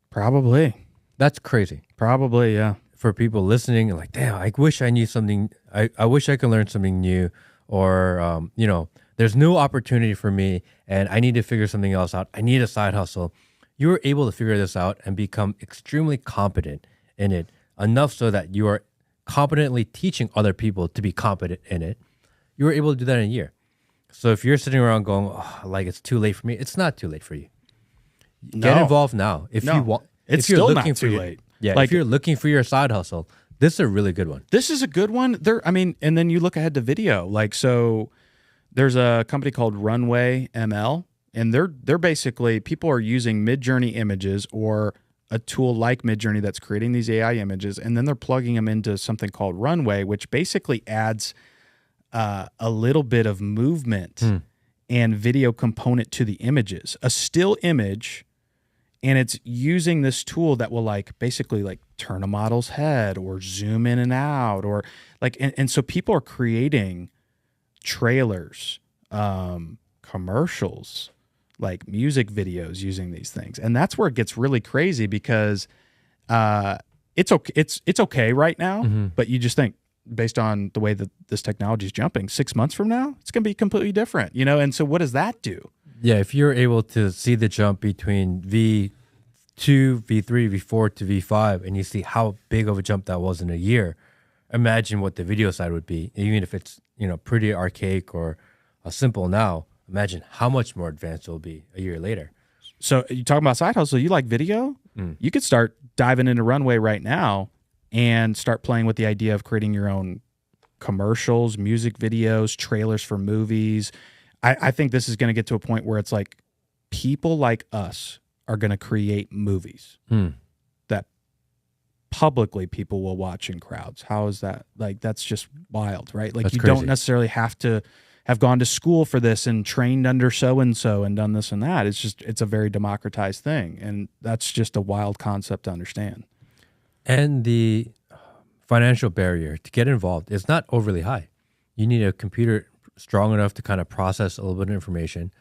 Probably. That's crazy. Probably, yeah. For people listening, like, damn, I wish I knew something. I wish I could learn something new, or, you know, there's new opportunity for me and I need to figure something else out. I need a side hustle. You were able to figure this out and become extremely competent in it, enough so that you are competently teaching other people to be competent in it. You were able to do that in a year. So if you're sitting around going, oh, like it's too late for me, it's not too late for you. Get involved now. If you want, it's still not too late. Yeah, like, if you're looking for your side hustle, this is a really good one. This is a good one. And then you look ahead to video. Like, so there's a company called Runway ML, and they're basically, people are using Midjourney images or a tool like Midjourney that's creating these AI images, and then they're plugging them into something called Runway, which basically adds a little bit of movement and video component to the images. A still image, and it's using this tool that will like basically like turn a model's head or zoom in and out, or like, and so people are creating trailers, commercials, like music videos using these things. And that's where it gets really crazy, because it's okay right now, but you just think, based on the way that this technology is jumping, 6 months from now, it's going to be completely different, you know? And so what does that do? Yeah, if you're able to see the jump between V2, V3, V4 to V5, and you see how big of a jump that was in a year, imagine what the video side would be. Even if it's, you know, pretty archaic or simple now, imagine how much more advanced it will be a year later. So you talking about side hustle, you like video? You could start diving into Runway right now and start playing with the idea of creating your own commercials, music videos, trailers for movies. I think this is going to get to a point where it's like people like us are going to create movies that publicly people will watch in crowds. How is that? Like, that's just wild, right? Like, That's you crazy. don't necessarily have to have gone to school for this and trained under so-and-so and done this and that. It's just, it's a very democratized thing. And that's just a wild concept to understand. And the financial barrier to get involved is not overly high. You need a computer strong enough to kind of process a little bit of information,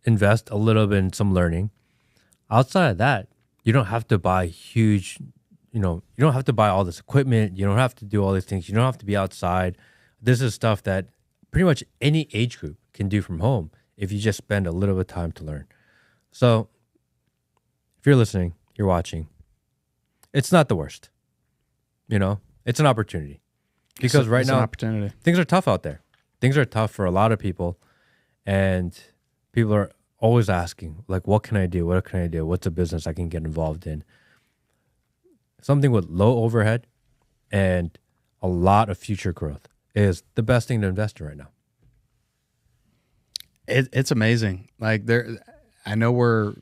invest a little bit in some learning. Outside of that, you don't have to buy huge, you don't have to buy all this equipment. You don't have to do all these things. You don't have to be outside. This is stuff that pretty much any age group can do from home if you just spend a little bit of time to learn. So if you're listening, you're watching, it's not the worst. You know, it's an opportunity. Because right now, opportunity. Things are tough out there. Things are tough for a lot of people. And people are always asking, like, what can I do? What can I do? What's a business I can get involved in? Something with low overhead and a lot of future growth is the best thing to invest in right now. It's amazing. Like, I know we're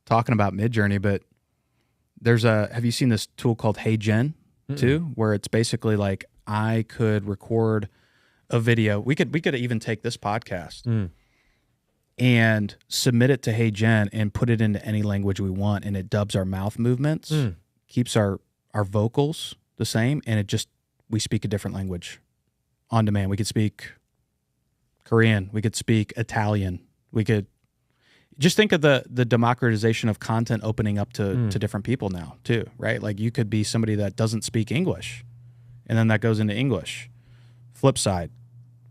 talking about Midjourney, but have you seen this tool called Hey Gen too, where it's basically like, I could record a video. We could even take this podcast and submit it to Hey Gen and put it into any language we want, and it dubs our mouth movements, keeps our vocals the same, and we speak a different language on demand. We could speak Korean, we could speak Italian, we could just think of the democratization of content opening up to different people now too, right? Like, you could be somebody that doesn't speak English, and then that goes into English. Flip side,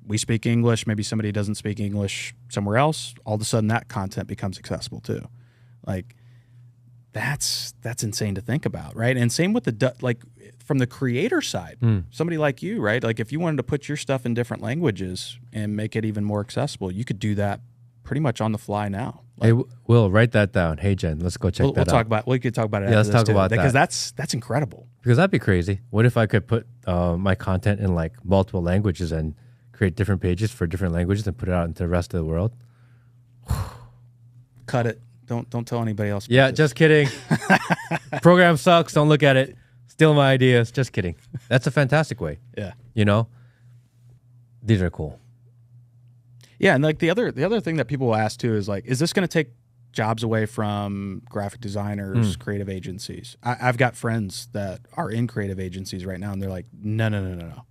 we speak English, maybe somebody doesn't speak English somewhere else, all of a sudden that content becomes accessible too. Like, that's insane to think about, right? And same with like, from the creator side, somebody like you, right? Like, if you wanted to put your stuff in different languages and make it even more accessible, you could do that pretty much on the fly now. Like, Hey, Will, write that down. Hey, Jen, let's go check that out. We could talk about it. Yeah, after let's this talk too, about that. because that's incredible. Because that'd be crazy. What if I could put my content in like multiple languages and create different pages for different languages and put it out into the rest of the world? Cut it. Don't tell anybody else. Yeah, this. just kidding. Program sucks. Don't look at it. Steal my ideas. Just kidding. That's a fantastic way. Yeah. You know, these are cool. Yeah, and like the other thing that people will ask too is like, is this going to take jobs away from graphic designers, creative agencies? I've got friends that are in creative agencies right now, and they're like, no.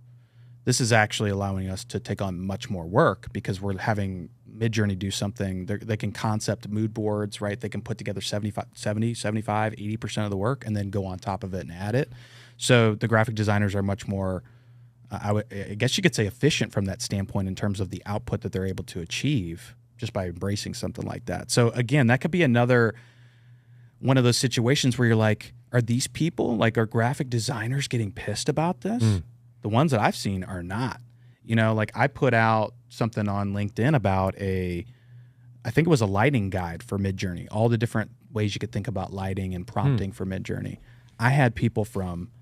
This is actually allowing us to take on much more work because we're having Midjourney do something. They can concept mood boards, right? They can put together 75, 80% of the work and then go on top of it and add it. So the graphic designers are much more, I guess you could say, efficient from that standpoint in terms of the output that they're able to achieve just by embracing something like that. So again, that could be another one of those situations where you're like, are these people, like, are graphic designers getting pissed about this? The ones that I've seen are not. You know, like, I put out something on LinkedIn about I think it was a lighting guide for Midjourney, all the different ways you could think about lighting and prompting for Midjourney. I had people from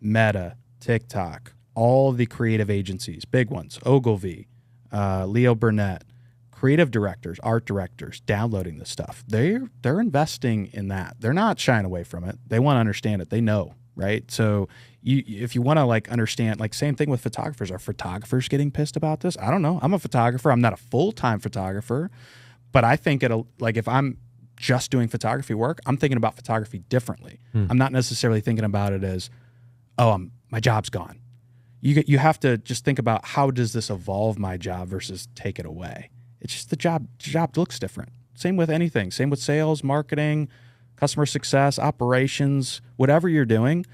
Meta, TikTok, all the creative agencies, big ones, Ogilvy, Leo Burnett, creative directors, art directors, downloading this stuff. They're investing in that. They're not shying away from it. They want to understand it. They know, right? So if you want to, like, understand, like, same thing with photographers. Are photographers getting pissed about this? I don't know. I'm a photographer. I'm not a full-time photographer, but I think like, if I'm just doing photography work, I'm thinking about photography differently. I'm not necessarily thinking about it as, my job's gone. You have to just think about, how does this evolve my job versus take it away? It's just the job looks different. Same with anything. Same with sales, marketing, customer success, operations, whatever you're doing.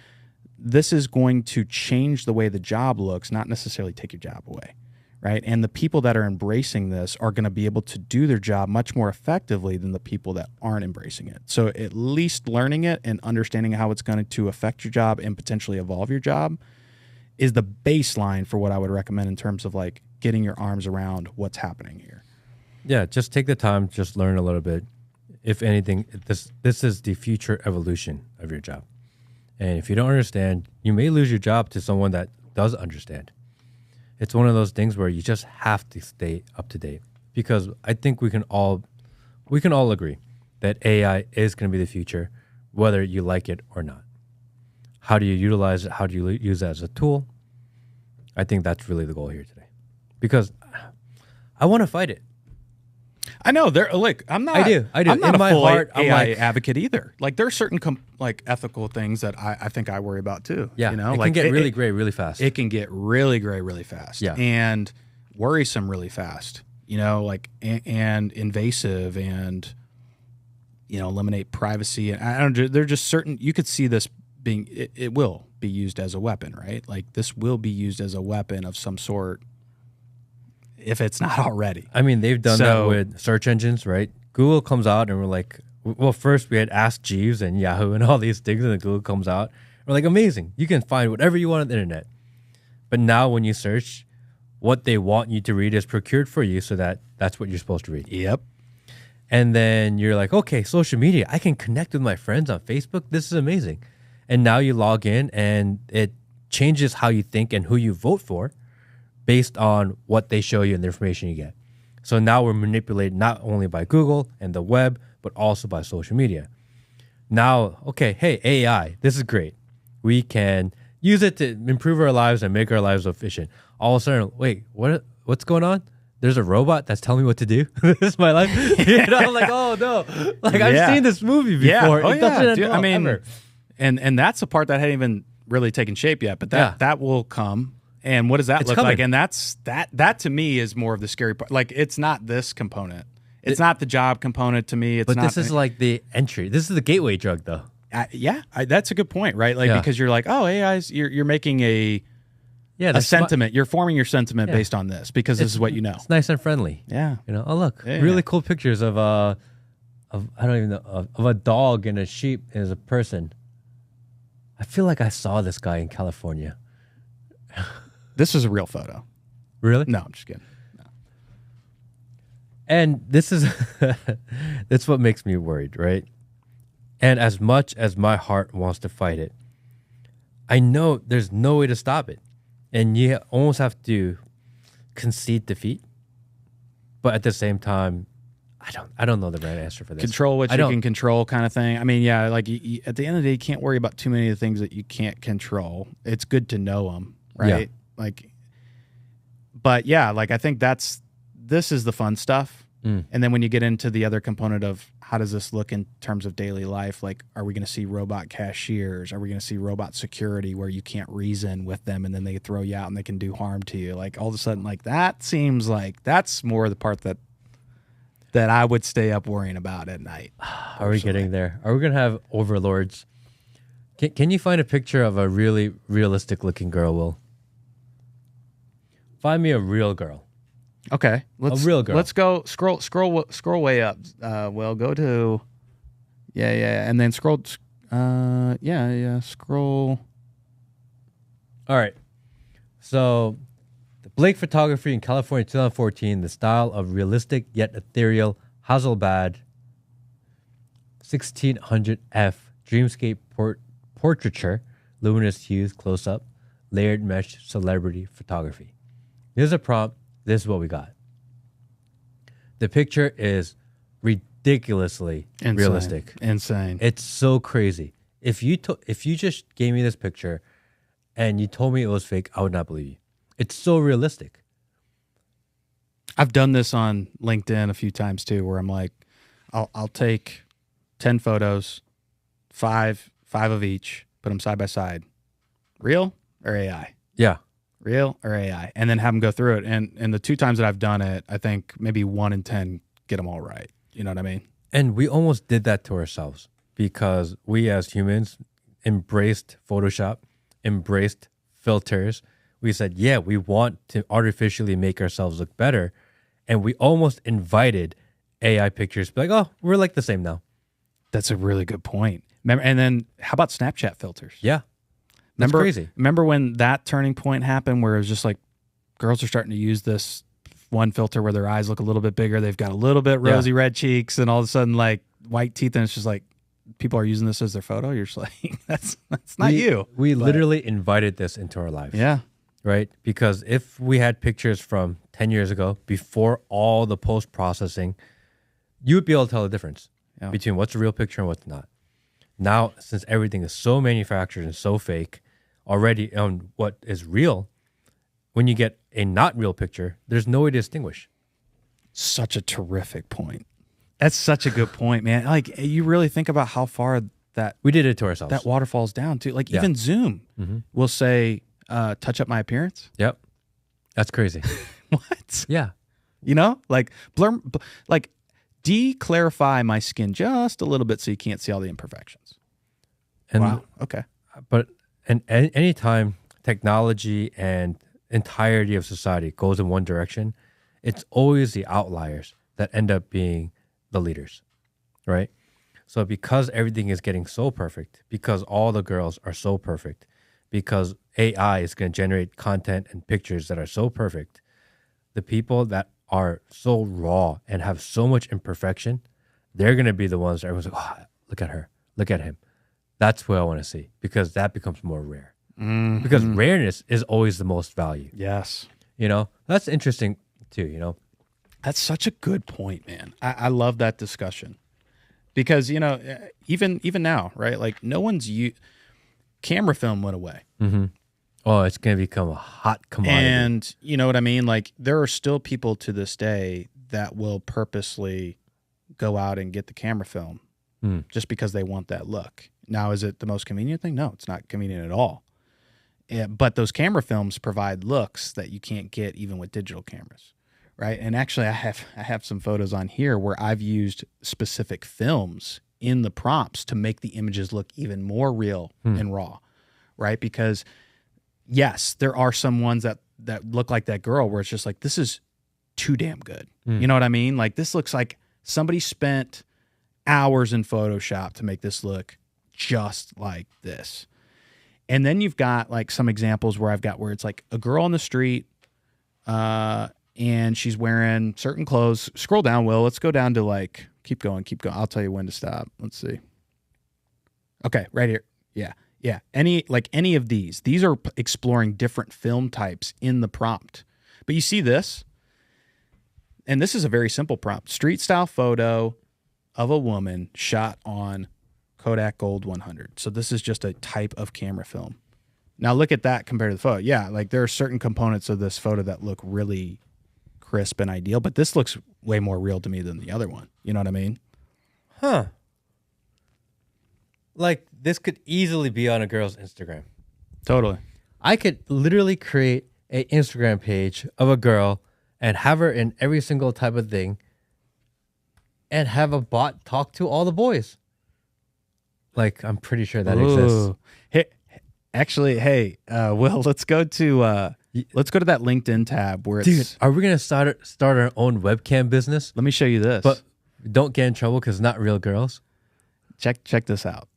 this is going to change the way the job looks, not necessarily take your job away, right? And the people that are embracing this are going to be able to do their job much more effectively than the people that aren't embracing it. So at least learning it and understanding how it's going to affect your job and potentially evolve your job is the baseline for what I would recommend in terms of like getting your arms around what's happening here. Yeah, just take the time, just learn a little bit. If anything, this is the future evolution of your job. And if you don't understand, you may lose your job to someone that does understand. It's one of those things where you just have to stay up to date, because I think we can all agree that AI is going to be the future, whether you like it or not. How do you utilize it? How do you use it as a tool? I think that's really the goal here today, because I want to fight it. I know I'm not. I do. I'm not in a my full heart, AI advocate either. Like there are certain ethical things that I think I worry about too. Yeah, you know, it like can get really gray really fast. It can get really gray really fast. Yeah, and worrisome really fast. You know, like and invasive, and eliminate privacy. And I don't. They're just certain. You could see this being. It will be used as a weapon, right? Like this will be used as a weapon of some sort, if it's not already. I mean, they've done that with search engines, right? Google comes out and we're like, well, first we had Ask Jeeves and Yahoo and all these things, and then Google comes out. We're like, amazing. You can find whatever you want on the internet. But now when you search, what they want you to read is procured for you, so that's what you're supposed to read. Yep. And then you're like, okay, social media. I can connect with my friends on Facebook. This is amazing. And now you log in and it changes how you think and who you vote for based on what they show you and the information you get. So now we're manipulated not only by Google and the web, but also by social media. Now, okay, hey, AI, this is great. We can use it to improve our lives and make our lives efficient. All of a sudden, wait, what's going on? There's a robot that's telling me what to do. This is my life. I'm like, oh no. Like I've seen this movie before. Yeah. Oh, it doesn't end well, I mean, ever. And that's the part that hadn't even really taken shape yet, but that will come. And what does that look like? And that to me is more of the scary part. Like it's not this component. It's not the job component to me. But this is like the entry. This is the gateway drug, though. That's a good point, right? Like because you're like, oh, AI's you're making a sentiment. You're forming your sentiment based on this because this is what you know. It's nice and friendly. Yeah. Oh look, really cool pictures of I don't even know of a dog and a sheep as a person. I feel like I saw this guy in California. This is a real photo. Really? No, I'm just kidding. No. And this is that's what makes me worried, right? And as much as my heart wants to fight it, I know there's no way to stop it. And you almost have to concede defeat. But at the same time, I don't know the right answer for this. Control what you can control kind of thing. I mean, yeah, like at the end of the day, you can't worry about too many of the things that you can't control. It's good to know them, right? Yeah. Like, but yeah, like I think this is the fun stuff. And then when you get into the other component of how does this look in terms of daily life, like are we going to see robot cashiers? Are we going to see robot security where you can't reason with them and then they throw you out and they can do harm to you? Like all of a sudden, like that seems like that's more the part that I would stay up worrying about at night. Are we getting there? Are we going to have overlords? Can you find a picture of a really realistic looking girl, Will? Find me a real girl. Okay, a real girl. Let's go scroll way up. Well, go to and then scroll. Scroll. All right. So, the Blake photography in California, 2014. The style of realistic yet ethereal Hasselblad 1600F dreamscape portraiture, luminous hues, close up, layered mesh celebrity photography. Here's a prompt. This is what we got. The picture is ridiculously realistic. Insane. It's so crazy. If you just gave me this picture and you told me it was fake, I would not believe you. It's so realistic. I've done this on LinkedIn a few times too, where I'm like, I'll take 10 photos, five of each, put them side by side. Real or AI? Yeah. Real or AI, and then have them go through it. And the 2 times that I've done it, I think maybe 1 in 10 get them all right. You know what I mean? And we almost did that to ourselves because we as humans embraced Photoshop embraced filters. We said, yeah, we want to artificially make ourselves look better. And we almost invited AI pictures to be like, oh, we're like the same now. That's a really good point. Remember, and then how about Snapchat filters? Yeah. That's crazy. Remember when that turning point happened where it was just like girls are starting to use this one filter where their eyes look a little bit bigger, they've got a little bit rosy red cheeks, and all of a sudden like white teeth, and it's just like people are using this as their photo. You're just like, that's not you. We literally invited this into our lives. Yeah. Right? Because if we had pictures from 10 years ago, before all the post-processing, you would be able to tell the difference between what's a real picture and what's not. Now, since everything is so manufactured and so fake already on what is real, when you get a not real picture, there's no way to distinguish. Such a terrific point. That's such a good point, man. Like, you really think about how far that we did it to ourselves. That waterfall's down too. Like even Zoom will say, touch up my appearance. Yep. That's crazy. What? Yeah. You know, like like de-clarify my skin just a little bit so you can't see all the imperfections. And wow. Okay. But anytime technology and entirety of society goes in one direction, it's always the outliers that end up being the leaders, right? So because everything is getting so perfect, because all the girls are so perfect, because AI is going to generate content and pictures that are so perfect, the people that are so raw and have so much imperfection, they're going to be the ones that everyone's like, oh, look at her, look at him. That's what I want to see, because that becomes more rare. Mm-hmm. Because rareness is always the most value. Yes. You know, that's interesting too, you know. That's such a good point, man. I love that discussion. Because, you know, even now, right? Like no one's camera film went away. Mm-hmm. Oh, it's going to become a hot commodity. And you know what I mean? Like there are still people to this day that will purposely go out and get the camera film just because they want that look. Now, is it the most convenient thing? No, it's not convenient at all. But those camera films provide looks that you can't get even with digital cameras, right? And actually, I have some photos on here where I've used specific films in the prompts to make the images look even more real and raw, right? Because yes, there are some ones that look like that girl where it's just like, this is too damn good. You know what I mean? Like this looks like somebody spent hours in Photoshop to make this look just like this. And then you've got like some examples where where it's like a girl on the street and she's wearing certain clothes. Scroll down, Will. Let's go down to like, keep going. I'll tell you when to stop. Let's see. Okay, right here. Yeah. Yeah. Any of these are exploring different film types in the prompt. But you see this, and this is a very simple prompt. Street style photo of a woman shot on Kodak Gold 100. So this is just a type of camera film. Now look at that compared to the photo. Yeah, like there are certain components of this photo that look really crisp and ideal, but this looks way more real to me than the other one. You know what I mean? Huh. Like this could easily be on a girl's Instagram. Totally. I could literally create an Instagram page of a girl and have her in every single type of thing and have a bot talk to all the boys. Like, I'm pretty sure that exists. Hey, actually, Will, let's go to that LinkedIn tab where it's... Dude, are we going to start our own webcam business? Let me show you this. But don't get in trouble because it's not real girls. Check this out.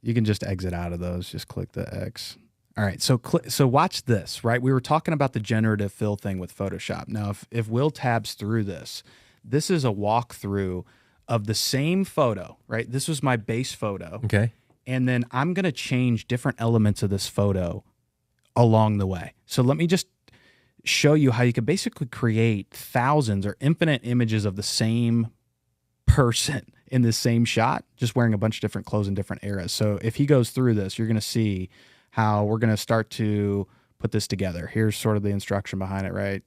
You can just exit out of those. Just click the X. All right, so watch this, right? We were talking about the generative fill thing with Photoshop. Now, if Will tabs through this is a walkthrough of the same photo, right? This was my base photo. Okay. And then I'm going to change different elements of this photo along the way. So let me just show you how you can basically create thousands or infinite images of the same person in the same shot, just wearing a bunch of different clothes in different eras. So if he goes through this, you're going to see how we're going to start to put this together. Here's sort of the instruction behind it, right?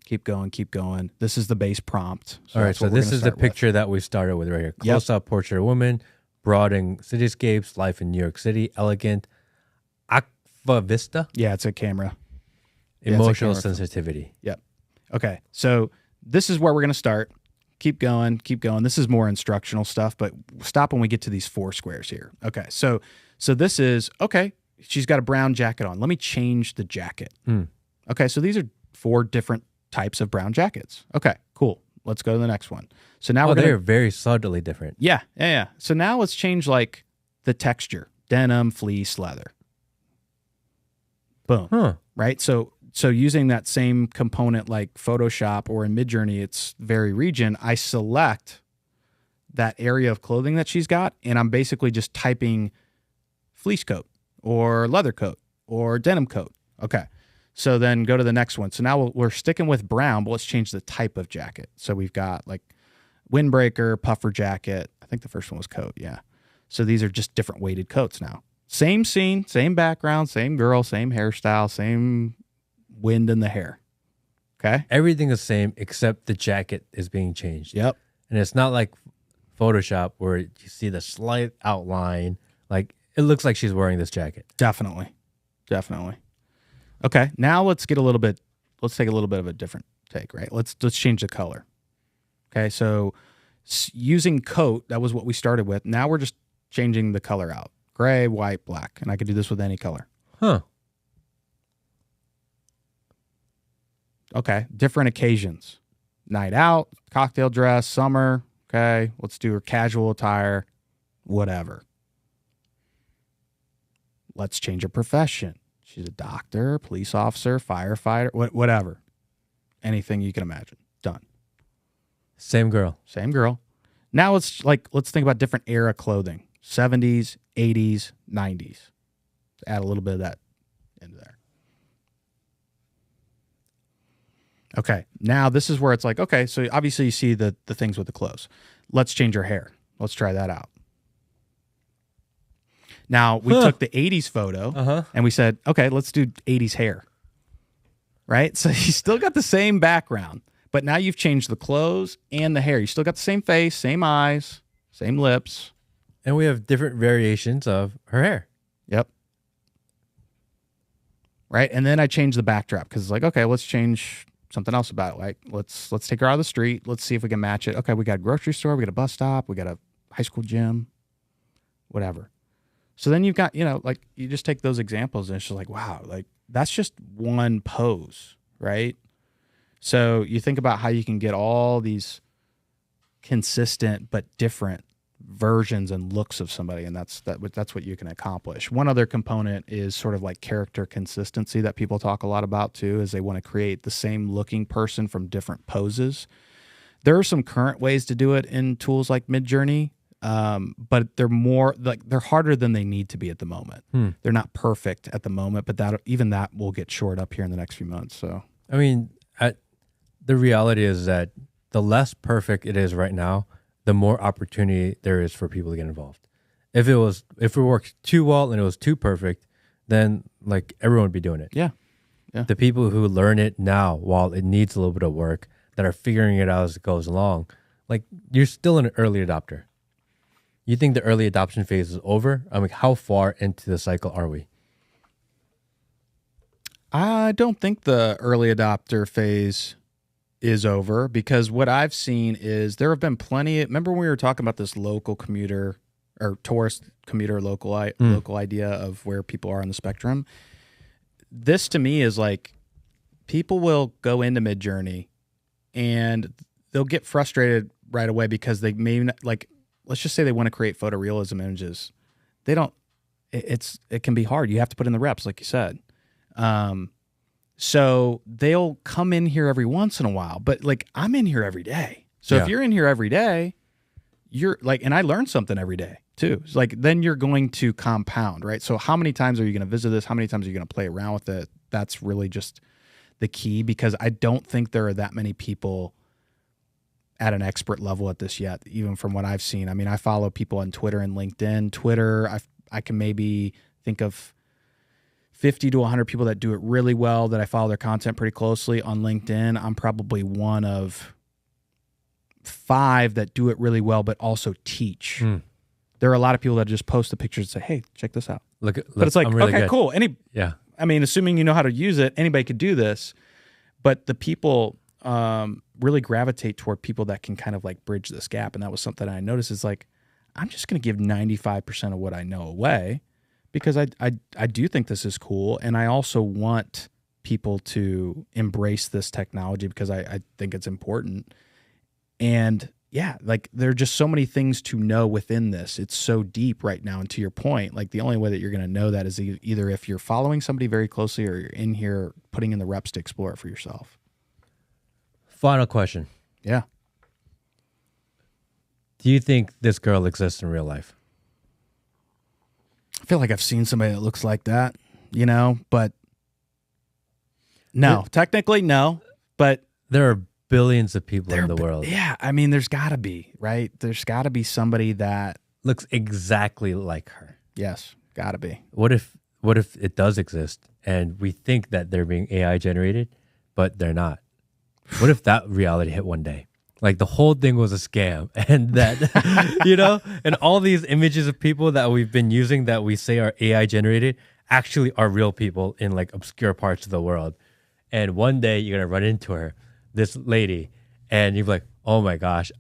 Keep going. This is the base prompt. All right, so this is the picture that we started with right here. Close-up portrait of a woman, broadening cityscapes, life in New York City, elegant, aqua vista. Yeah, it's a camera. Emotional sensitivity. Yep. Okay, so this is where we're going to start. Keep going. This is more instructional stuff, but stop when we get to these four squares here. Okay, so this is, okay, she's got a brown jacket on. Let me change the jacket. Okay, so these are 4 different types of brown jackets. Okay, cool. Let's go to the next one. So now they're very subtly different. Yeah. So now let's change like the texture: denim, fleece, leather. Boom. Right. So using that same component like Photoshop or in Midjourney, it's very region. I select that area of clothing that she's got, and I'm basically just typing fleece coat or leather coat or denim coat. Okay. So then go to the next one. So now we're sticking with brown, but let's change the type of jacket. So we've got like windbreaker, puffer jacket. I think the first one was coat. Yeah. So these are just different weighted coats now. Same scene, same background, same girl, same hairstyle, same wind in the hair. Okay. Everything is the same except the jacket is being changed. Yep. And it's not like Photoshop where you see the slight outline. Like it looks like she's wearing this jacket. Definitely. Okay. Now let's take a little bit of a different take, right? Let's change the color. Okay. So using coat, that was what we started with. Now we're just changing the color out. Gray, white, black. And I could do this with any color. Okay. Different occasions. Night out, cocktail dress, summer. Okay. Let's do her casual attire, whatever. Let's change her profession. She's a doctor, police officer, firefighter, whatever. Anything you can imagine. Done. Same girl. Now let's think about different era clothing. 70s, 80s, 90s. Add a little bit of that into there. Okay, now this is where it's like, okay, so obviously you see the things with the clothes. Let's change her hair. Let's try that out. Now, we took the 80s photo and we said, okay, let's do 80s hair. Right? So you still got the same background, but now you've changed the clothes and the hair. You still got the same face, same eyes, same lips. And we have different variations of her hair. Yep. Right? And then I changed the backdrop because it's like, okay, let's change something else about it. Like, let's take her out of the street. Let's see if we can match it. Okay, we got a grocery store. We got a bus stop. We got a high school gym, whatever. So then you've got, like you just take those examples and it's just like, wow, like that's just one pose, right? So you think about how you can get all these consistent but different versions and looks of somebody, and that's what you can accomplish. One other component is sort of like character consistency that people talk a lot about too, is they want to create the same looking person from different poses. There are some current ways to do it in tools like Midjourney. But they're harder than they need to be at the moment. They're not perfect at the moment, but that will get shored up here in the next few months. So, I mean, the reality is that the less perfect it is right now, the more opportunity there is for people to get involved. If it worked too well and it was too perfect, then like everyone would be doing it. Yeah. The people who learn it now, while it needs a little bit of work, that are figuring it out as it goes along, like you're still an early adopter. You think the early adoption phase is over? I mean, how far into the cycle are we? I don't think the early adopter phase is over, because what I've seen is there have been plenty. Remember when we were talking about this local commuter or tourist commuter local idea of where people are on the spectrum? This to me is like people will go into Midjourney and they'll get frustrated right away because they may not, like, let's just say they want to create photorealism images. They don't, it can be hard. You have to put in the reps, like you said. So they'll come in here every once in a while, but like I'm in here every day. So if you're in here every day, you're like, and I learn something every day too. It's like, then you're going to compound, right? So how many times are you going to visit this? How many times are you going to play around with it? That's really just the key, because I don't think there are that many people at an expert level at this yet, even from what I've seen. I mean, I follow people on Twitter and LinkedIn. Twitter, I can maybe think of 50 to 100 people that do it really well, that I follow their content pretty closely. On LinkedIn, I'm probably one of 5 that do it really well, but also teach. There are a lot of people that just post the pictures and say, hey, check this out. But it's like, really okay, good. cool. I mean, assuming you know how to use it, anybody could do this. But the people really gravitate toward people that can kind of like bridge this gap. And that was something I noticed, is like, I'm just going to give 95% of what I know away, because I do think this is cool, and I also want people to embrace this technology because I think it's important. And yeah, like there are just so many things to know within this. It's so deep right now. And to your point, like the only way that you're going to know that is either if you're following somebody very closely or you're in here putting in the reps to explore it for yourself. Final question. Yeah. Do you think this girl exists in real life? I feel like I've seen somebody that looks like that, but no, technically no, but there are billions of people in the world. Yeah. I mean, there's gotta be, right? There's gotta be somebody that looks exactly like her. Yes. Gotta be. What if it does exist and we think that they're being AI generated, but they're not? What if that reality hit one day? Like the whole thing was a scam and that, and all these images of people that we've been using that we say are AI generated actually are real people in like obscure parts of the world. And one day you're going to run into her, this lady, and you're like, oh my gosh,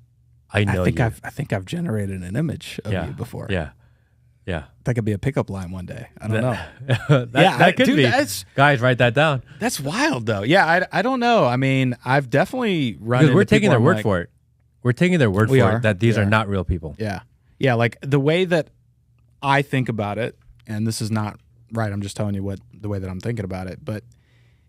I know you. I think I've generated an image of you before. Yeah. Yeah. That could be a pickup line one day. I don't know. that could be. Guys, write that down. That's wild, though. Yeah, I don't know. I mean, I've definitely run into we're taking their word for it. We're taking their word for it that these are not real people. Yeah. Yeah, like the way that I think about it, and this is not right, I'm just telling you the way that I'm thinking about it, but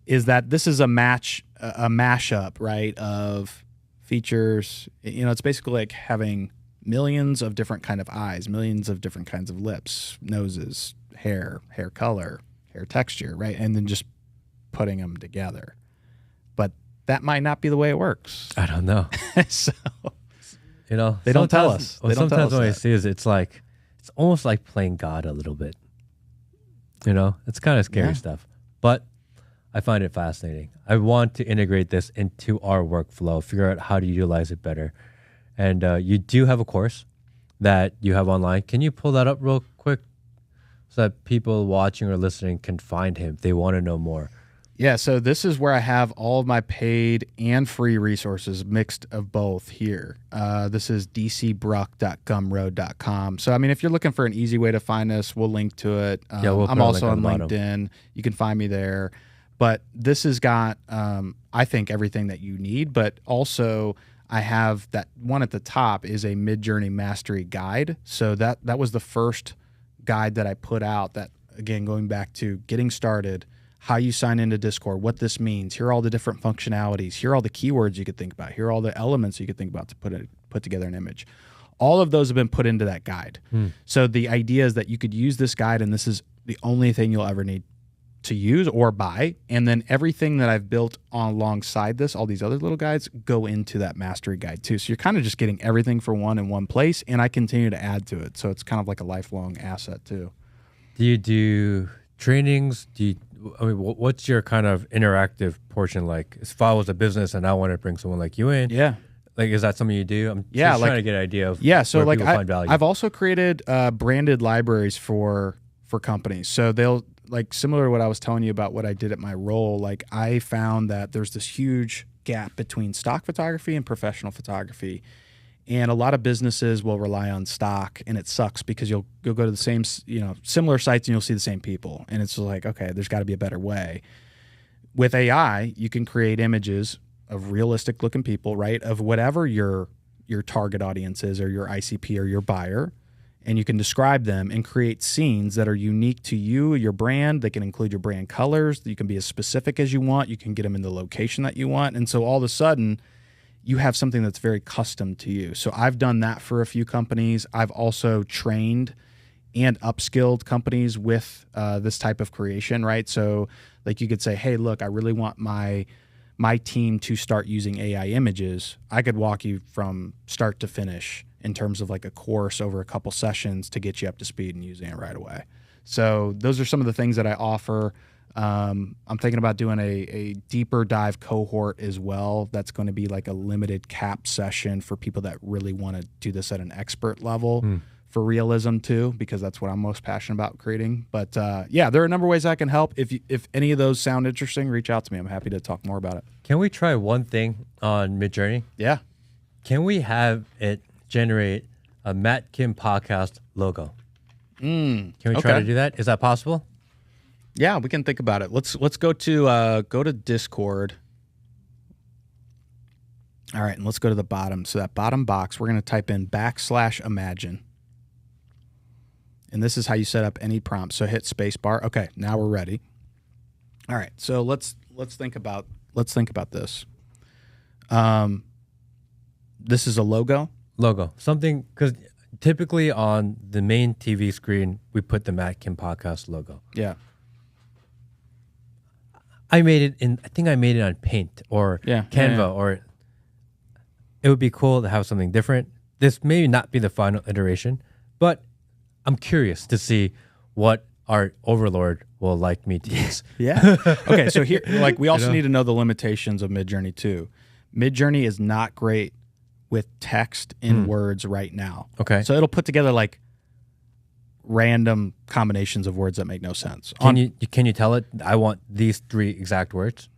is that this is a mashup, right, of features. It's basically like having millions of different kind of eyes, millions of different kinds of lips, noses, hair color, hair texture, right? And then just putting them together. But that might not be the way it works. I don't know. So, they don't tell us. Sometimes what I see is it's almost like playing God a little bit. It's kind of scary stuff. But I find it fascinating. I want to integrate this into our workflow, figure out how to utilize it better. And you do have a course that you have online. Can you pull that up real quick so that people watching or listening can find him if they want to know more? Yeah, so this is where I have all of my paid and free resources, mixed of both here. This is dcbruck.gumroad.com. So, I mean, if you're looking for an easy way to find us, we'll link to it. I'm also on LinkedIn. You can find me there. But this has got, I think, everything that you need. But also, I have that one at the top is a Midjourney Mastery Guide. So that was the first guide that I put out that, again, going back to getting started, how you sign into Discord, what this means. Here are all the different functionalities. Here are all the keywords you could think about. Here are all the elements you could think about to put together an image. All of those have been put into that guide. So the idea is that you could use this guide, and this is the only thing you'll ever need to use or buy. And then everything that I've built alongside this, all these other little guides, go into that mastery guide too. So you're kind of just getting everything for one in one place, and I continue to add to it. So it's kind of like a lifelong asset too. Do you do trainings? What's your kind of interactive portion like? If I was a business and I want to bring someone like you in, like, is that something you do? I'm just trying to get an idea of so where like people find value. I've also created branded libraries for companies. So they'll, like, similar to what I was telling you about what I did at my role, like I found that there's this huge gap between stock photography and professional photography. And a lot of businesses will rely on stock, and it sucks because you'll go to the same, similar sites and you'll see the same people. And it's like, okay, there's got to be a better way. With AI, you can create images of realistic looking people, right? Of whatever your target audience is, or your ICP, or your buyer. And you can describe them and create scenes that are unique to you, your brand. They can include your brand colors. You can be as specific as you want. You can get them in the location that you want. And so all of a sudden, you have something that's very custom to you. So I've done that for a few companies. I've also trained and upskilled companies with this type of creation, right? So like you could say, hey, look, I really want my team to start using AI images. I could walk you from start to finish in terms of like a course over a couple sessions to get you up to speed and using it right away. So those are some of the things that I offer. I'm thinking about doing a deeper dive cohort as well. That's going to be like a limited cap session for people that really want to do this at an expert level for realism too, because that's what I'm most passionate about creating. But yeah, there are a number of ways I can help. If any of those sound interesting, reach out to me. I'm happy to talk more about it. Can we try one thing on Midjourney? Yeah. Can we have it generate a Matt Kim podcast logo? Can we try to do that? Is that possible? Yeah, we can think about it. Let's go to Discord. All right, and let's go to the bottom. So that bottom box, we're going to type in \imagine. And this is how you set up any prompt. So hit spacebar. Okay, now we're ready. All right, so let's think about this. This is a logo. Something, because typically on the main TV screen we put the Matt Kim podcast logo. Yeah. I think I made it on Paint or Canva, or it would be cool to have something different. This may not be the final iteration, but I'm curious to see what our overlord will like me to use. Yeah. Okay, so here, like, we also need to know the limitations of Midjourney too. Midjourney is not great with text in words right now. Okay. So it'll put together like random combinations of words that make no sense. Can you tell it I want these 3 exact words?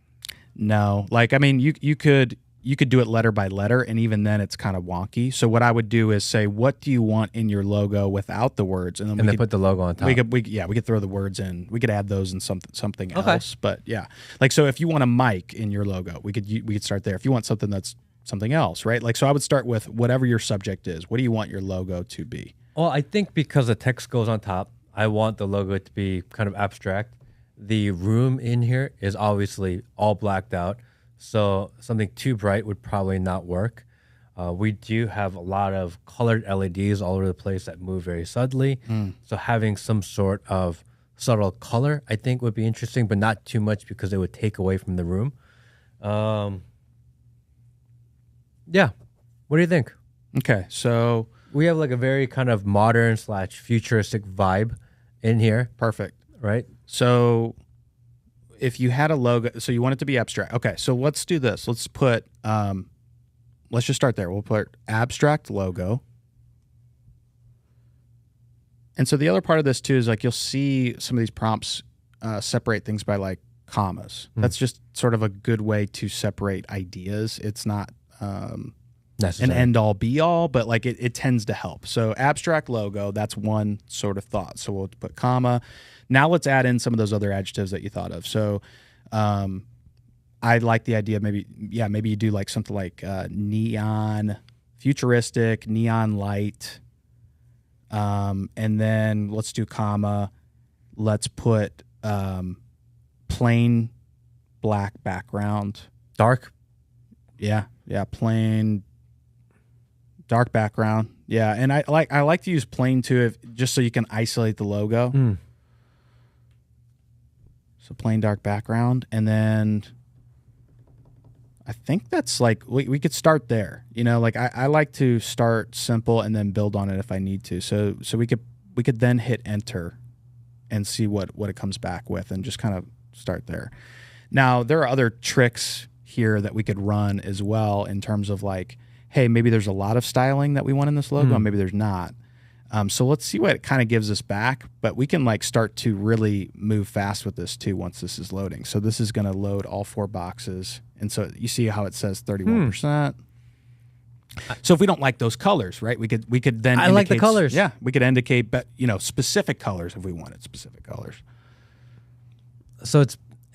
No. Like, I mean, you could do it letter by letter, and even then it's kind of wonky. So what I would do is say, what do you want in your logo without the words? And then put the logo on top. We could throw the words in. We could add those in something else. But yeah. Like, so if you want a mic in your logo, we could start there. If you want something that's something else, right? Like, so I would start with whatever your subject is. What do you want your logo to be? Well, I think because the text goes on top, I want the logo to be kind of abstract. The room in here is obviously all blacked out, so something too bright would probably not work. We do have a lot of colored LEDs all over the place that move very subtly, so having some sort of subtle color, I think, would be interesting, but not too much because it would take away from the room. Yeah. What do you think? Okay, so we have like a very kind of modern / futuristic vibe in here. Perfect. Right? So if you had a logo, so you want it to be abstract. Okay, so let's do this. Let's put, let's just start there. We'll put abstract logo. And so the other part of this too is like you'll see some of these prompts separate things by like commas. That's just sort of a good way to separate ideas. It's not an end all be all, but like it tends to help. So abstract logo, that's one sort of thought. So we'll put comma. Now let's add in some of those other adjectives that you thought of. So I like the idea, maybe you do like something like neon, futuristic, neon light. And then let's do comma. Let's put plain black background. Dark? Yeah, plain dark background. Yeah, and I like to use plain too, just so you can isolate the logo. So plain dark background, and then I think that's like we could start there. You know, like I like to start simple and then build on it if I need to. So we could then hit enter and see what it comes back with, and just kind of start there. Now there are other tricks here that we could run as well in terms of like, hey, maybe there's a lot of styling that we want in this logo, and maybe there's not. So let's see what it kind of gives us back, but we can like start to really move fast with this too once this is loading. So this is going to load all 4 boxes. And so you see how it says 31%. So if we don't like those colors, right, we could then I like the colors. Yeah, we could indicate, specific colors if we wanted specific colors. So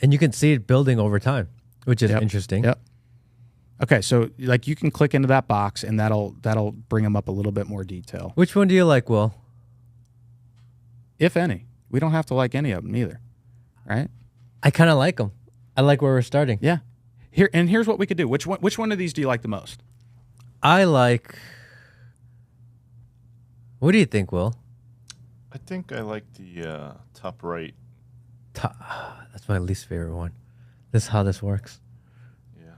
and you can see it building over time, which is interesting. Yep. Okay, so like you can click into that box, and that'll bring them up a little bit more detail. Which one do you like, Will? If any. We don't have to like any of them either, right? I kind of like them. I like where we're starting. Yeah. Here's what we could do. Which one of these do you like the most? I like. What do you think, Will? I think I like the top right. That's my least favorite one. This is how this works.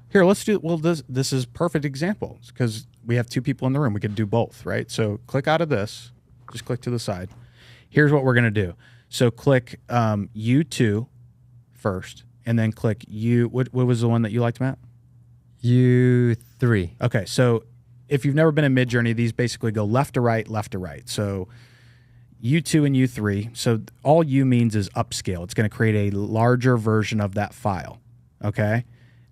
Here, let's do. Well, this is perfect example because we have 2 people in the room. We could do both, right? So click out of this. Just click to the side. Here's what we're gonna do. So click U2 first, and then click U. What was the one that you liked, Matt? U3. Okay, so if you've never been in Midjourney, these basically go left to right, left to right. So U2 and U3. So all U means is upscale. It's going to create a larger version of that file. Okay.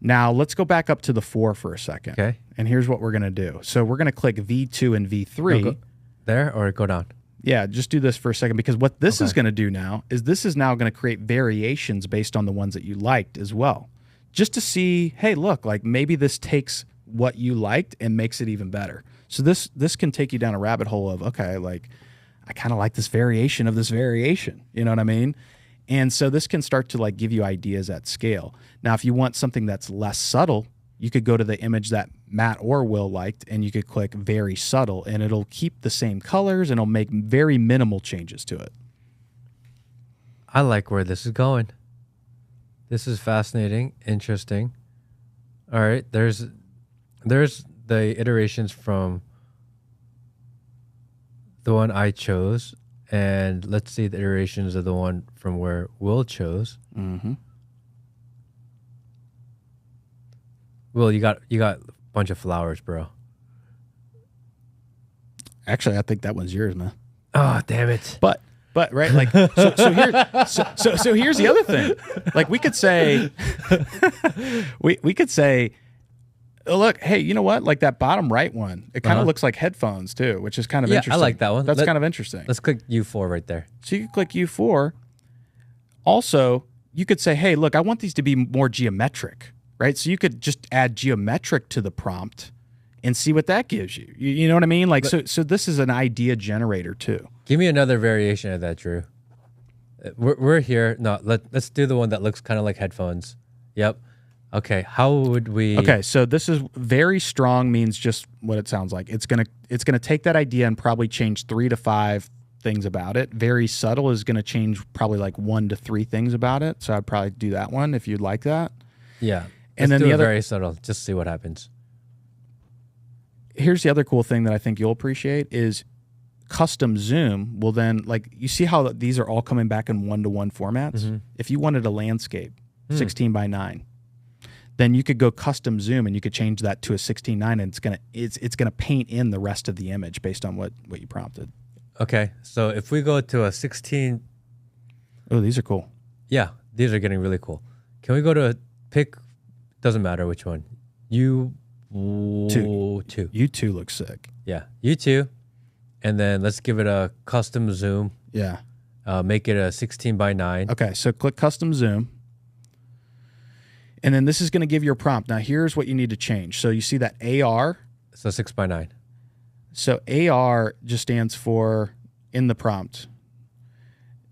Now let's go back up to the 4 for a second. Okay. And here's what we're going to do. So we're going to click V2 and V3. There or go down? Yeah, just do this for a second, because what this is Okay. going to do now is this is now going to create variations based on the ones that you liked as well. Just to see, hey, look, like maybe this takes what you liked and makes it even better. So this can take you down a rabbit hole of, okay, like I kind of like this variation of this variation. You know what I mean? And so this can start to like give you ideas at scale. Now, if you want something that's less subtle, you could go to the image that Matt or Will liked, and you could click very subtle, and it'll keep the same colors and it'll make very minimal changes to it. I like where this is going. This is fascinating, interesting. All right, there's the iterations from the one I chose, and let's see the iterations of the one from where Will chose. Mm-hmm. Will, you got a bunch of flowers, bro. Actually, I think that one's yours, man. Oh, damn it. But right, like so here's the other thing. Like we could say, we could say, oh, look, hey, you know what? Like that bottom right one, it kind of looks like headphones too, which is kind of Yeah, interesting. I like that one. That's kind of interesting. Let's click U4 right there. So you can click U4. Also, you could say, hey, look, I want these to be more geometric, right? So you could just add geometric to the prompt and see what that gives you. You know what I mean? Like, so this is an idea generator too. Give me another variation of that, Drew. We're here. No, let's do the one that looks kind of like headphones. Yep. Okay. How would we? Okay, so this is very strong, means just what it sounds like. It's gonna take that idea and probably change 3 to 5 things about it. Very subtle is gonna change probably like 1 to 3 things about it. So I'd probably do that one if you'd like that. Yeah. And Let's then do the it other, very subtle. Just see what happens. here's the other cool thing that I think you'll appreciate is custom zoom will then, like, you see how these are all coming back in 1-to-1 formats? Mm-hmm. If you wanted a landscape, 16 by 9, then you could go custom zoom and you could change that to a 16:9, and it's gonna paint in the rest of the image based on what you prompted. Okay. So if we go to a 16, Oh, these are cool. yeah, these are getting really cool. Can we go to pick? Doesn't matter which one. Two. Two. You two look sick. Yeah, U2, and then let's give it a custom zoom. Yeah. Make it a 16 by 9. Okay, so click custom zoom. And then this is going to give your prompt. Now, here's what you need to change. So you see that AR. So 6 by 9. So AR just stands for, in the prompt,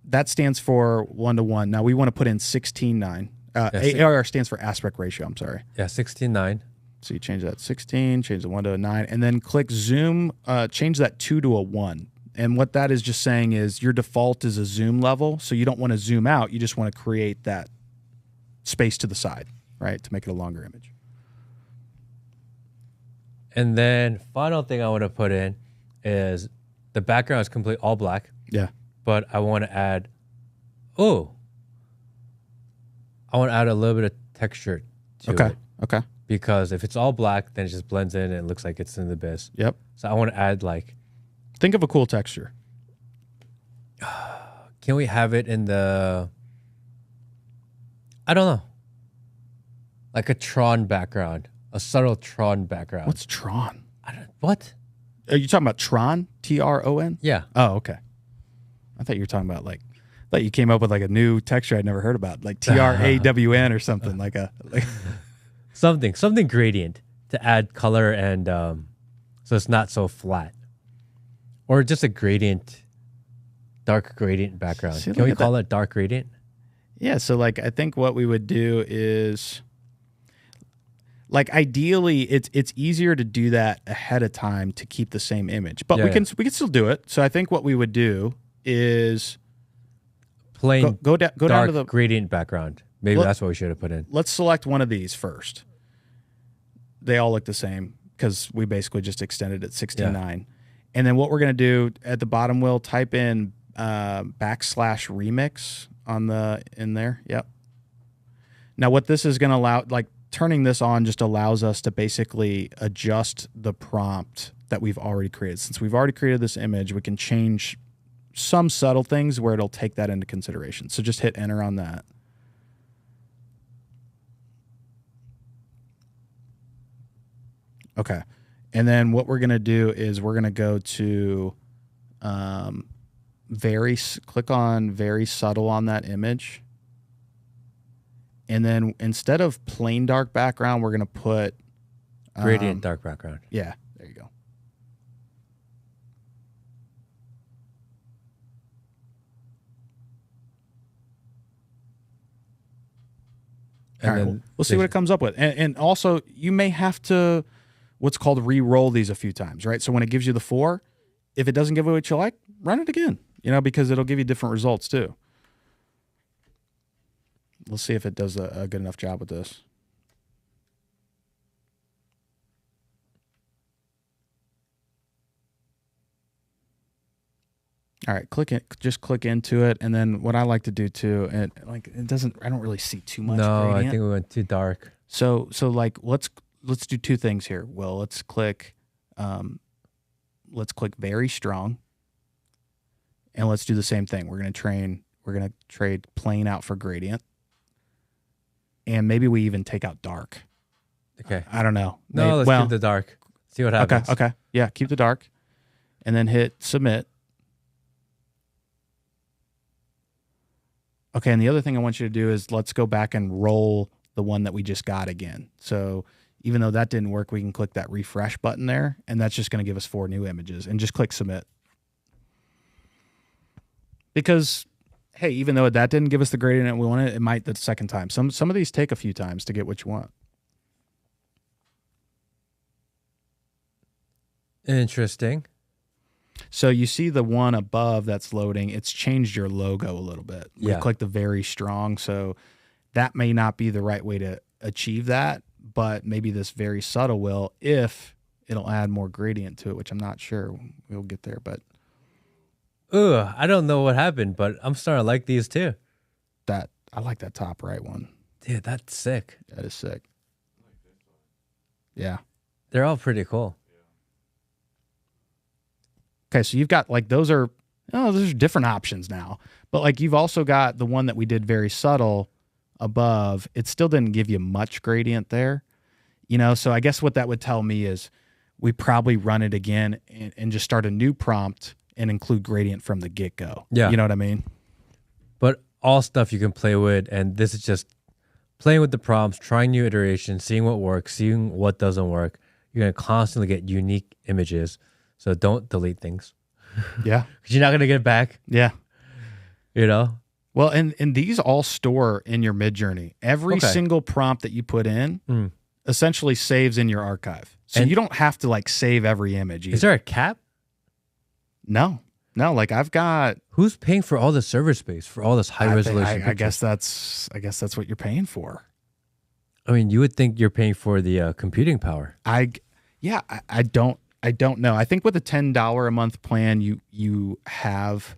that stands for 1-to-1. Now we want to put in 16:9. AR stands for aspect ratio. I'm sorry. Yeah, 16:9. So you change that 16, change the 1 to a 9, and then click zoom, change that 2 to a 1. And what that is just saying is your default is a zoom level. So you don't want to zoom out. You just want to create that space to the side, right, to make it a longer image. And then final thing I want to put in is the background is complete all black, Yeah. but I want to add, I want to add a little bit of texture to Okay. it. Okay. Because if it's all black, then it just blends in and it looks like it's in the abyss. Yep. So I want to add like, Think of a cool texture. can we have it in the, I don't know, like a Tron background, a subtle Tron background. What's Tron? What? Are you talking about Tron? Tron? Yeah. Oh, okay. I thought you were talking about like, I thought you came up with like a new texture I'd never heard about, like TRAWN or something like Something gradient to add color and so it's not so flat. Or just a gradient, dark gradient background. See, Can we look at call it dark gradient? Yeah, so like I think what we would do is, like, ideally it's easier to do that ahead of time to keep the same image. But we can still do it. So I think what we would do is Plain go down dark to the, gradient background. Maybe that's what we should have put in. let's select one of these first. They all look the same because we basically just extended it 16:9. And then what we're going to do at the bottom, we'll type in /remix in there. Yep. Now what this is going to allow, like turning this on just allows us to basically adjust the prompt that we've already created. Since we've already created this image, we can change some subtle things where it'll take that into consideration. So just hit enter on that. Okay. And then what we're going to do is we're going to go to click on very subtle on that image. And then instead of plain dark background, we're going to put Gradient dark background. Yeah, there you go. And All right, then we'll see what it comes up with. And also, you may have to what's called re-roll these a few times, right? So when it gives you the 4, if it doesn't give you what you like, run it again, because it'll give you different results too. Let's see if it does a good enough job with this. All right, just click into it, and then what I like to do too, and I don't really see too much. No, gradient. I think we went too dark. So like let's do 2 things here. Well, let's click very strong, and let's do the same thing. We're gonna trade plain out for gradient, and maybe we even take out dark. Okay. I don't know. No, let's keep the dark. See what happens. Okay. Yeah, keep the dark, and then hit submit. Okay, and the other thing I want you to do is let's go back and roll the one that we just got again. So even though that didn't work, we can click that refresh button there, and that's just going to give us 4 new images, and just click submit. Because, hey, even though that didn't give us the gradient we wanted, it might the second time. Some of these take a few times to get what you want. Interesting. So you see the one above that's loading, it's changed your logo a little bit. We click the very strong, so that may not be the right way to achieve that, but maybe this very subtle will if it'll add more gradient to it, which I'm not sure. We'll get there, but... Ugh, I don't know what happened, but I'm starting to like these too. I like that top right one. Dude, that's sick. That is sick. Yeah. They're all pretty cool. Okay, so you've got those are different options now. But you've also got the one that we did very subtle above. It still didn't give you much gradient there. So I guess what that would tell me is we probably run it again and just start a new prompt and include gradient from the get-go. Yeah. You know what I mean? But all stuff you can play with, and this is just playing with the prompts, trying new iterations, seeing what works, seeing what doesn't work. You're going to constantly get unique images. So don't delete things. Yeah. Because you're not going to get it back. Yeah. Well, and these all store in your Midjourney. Every single prompt that you put in essentially saves in your archive. So you don't have to save every image either. Is there a cap? No. I've got... Who's paying for all the server space for all this high resolution? I guess that's what you're paying for. I mean, you would think you're paying for the computing power. I don't know. I think with a $10 a month plan, you have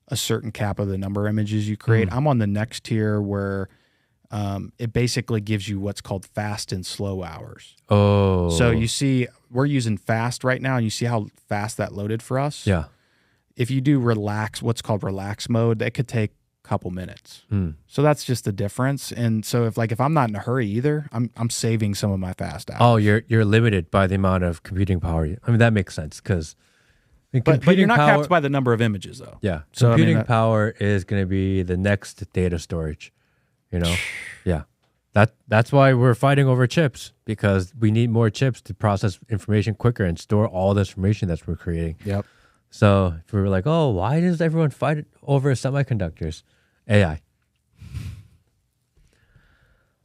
a certain cap of the number of images you create. I'm on the next tier where it basically gives you what's called fast and slow hours. Oh. So you see, we're using fast right now, and you see how fast that loaded for us? Yeah. If you do what's called relax mode, that could take a couple minutes. So that's just the difference. And so if I'm not in a hurry either, I'm saving some of my fast hours. Oh, you're limited by the amount of computing power. I mean, that makes sense because but you're not capped by the number of images though. Yeah. So computing power is going to be the next data storage, Yeah. That's why we're fighting over chips, because we need more chips to process information quicker and store all this information that we're creating. Yep. So if we were like, oh, why does everyone fight over semiconductors? AI.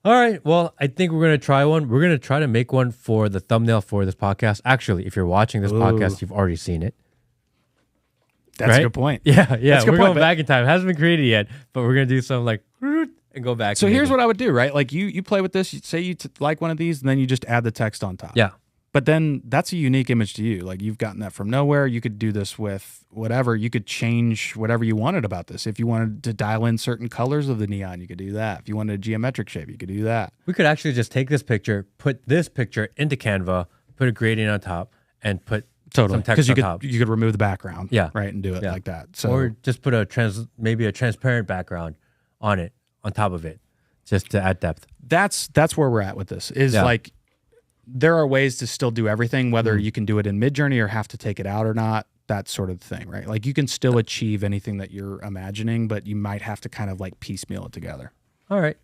All right. Well, I think we're going to try one. We're going to try to make one for the thumbnail for this podcast. Actually, if you're watching this podcast, you've already seen it. That's a good point. Yeah. That's a good We're point, going back in time. It hasn't been created yet, but we're going to do some and go back. So here's what I would do, right? You play with this, you say you like one of these, and then you just add the text on top. Yeah. But then that's a unique image to you. You've gotten that from nowhere. You could do this with whatever. You could change whatever you wanted about this. If you wanted to dial in certain colors of the neon, you could do that. If you wanted a geometric shape, you could do that. We could actually just take this picture, put this picture into Canva, put a gradient on top, and put some text on top. You could remove the background, right, and do it like that. So, or just put maybe a transparent background on it, on top of it, just to add depth. That's where we're at with this. There are ways to still do everything, whether you can do it in Midjourney or have to take it out or not. that sort of thing, right? Like you can still achieve anything that you're imagining, but you might have to kind of like piecemeal it together. All right.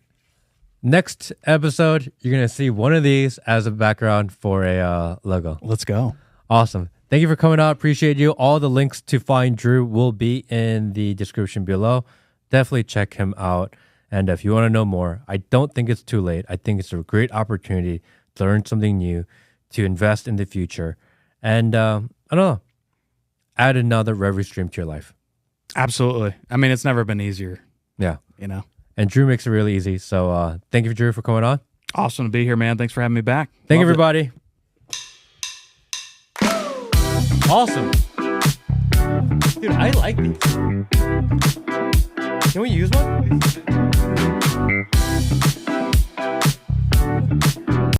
Next episode, you're going to see one of these as a background for a logo. Let's go. Awesome. Thank you for coming out. Appreciate you. All the links to find Drew will be in the description below. Definitely check him out. And if you want to know more, I don't think it's too late. I think it's a great opportunity to learn something new, to invest in the future, and I don't know, add another revenue stream to your life. Absolutely. I mean, it's never been easier. Yeah. You know? And Drew makes it really easy. So thank you, Drew, for coming on. Awesome to be here, man. Thanks for having me back. Thank you, Loved it. everybody. Awesome. Dude, I like these. Can we use one?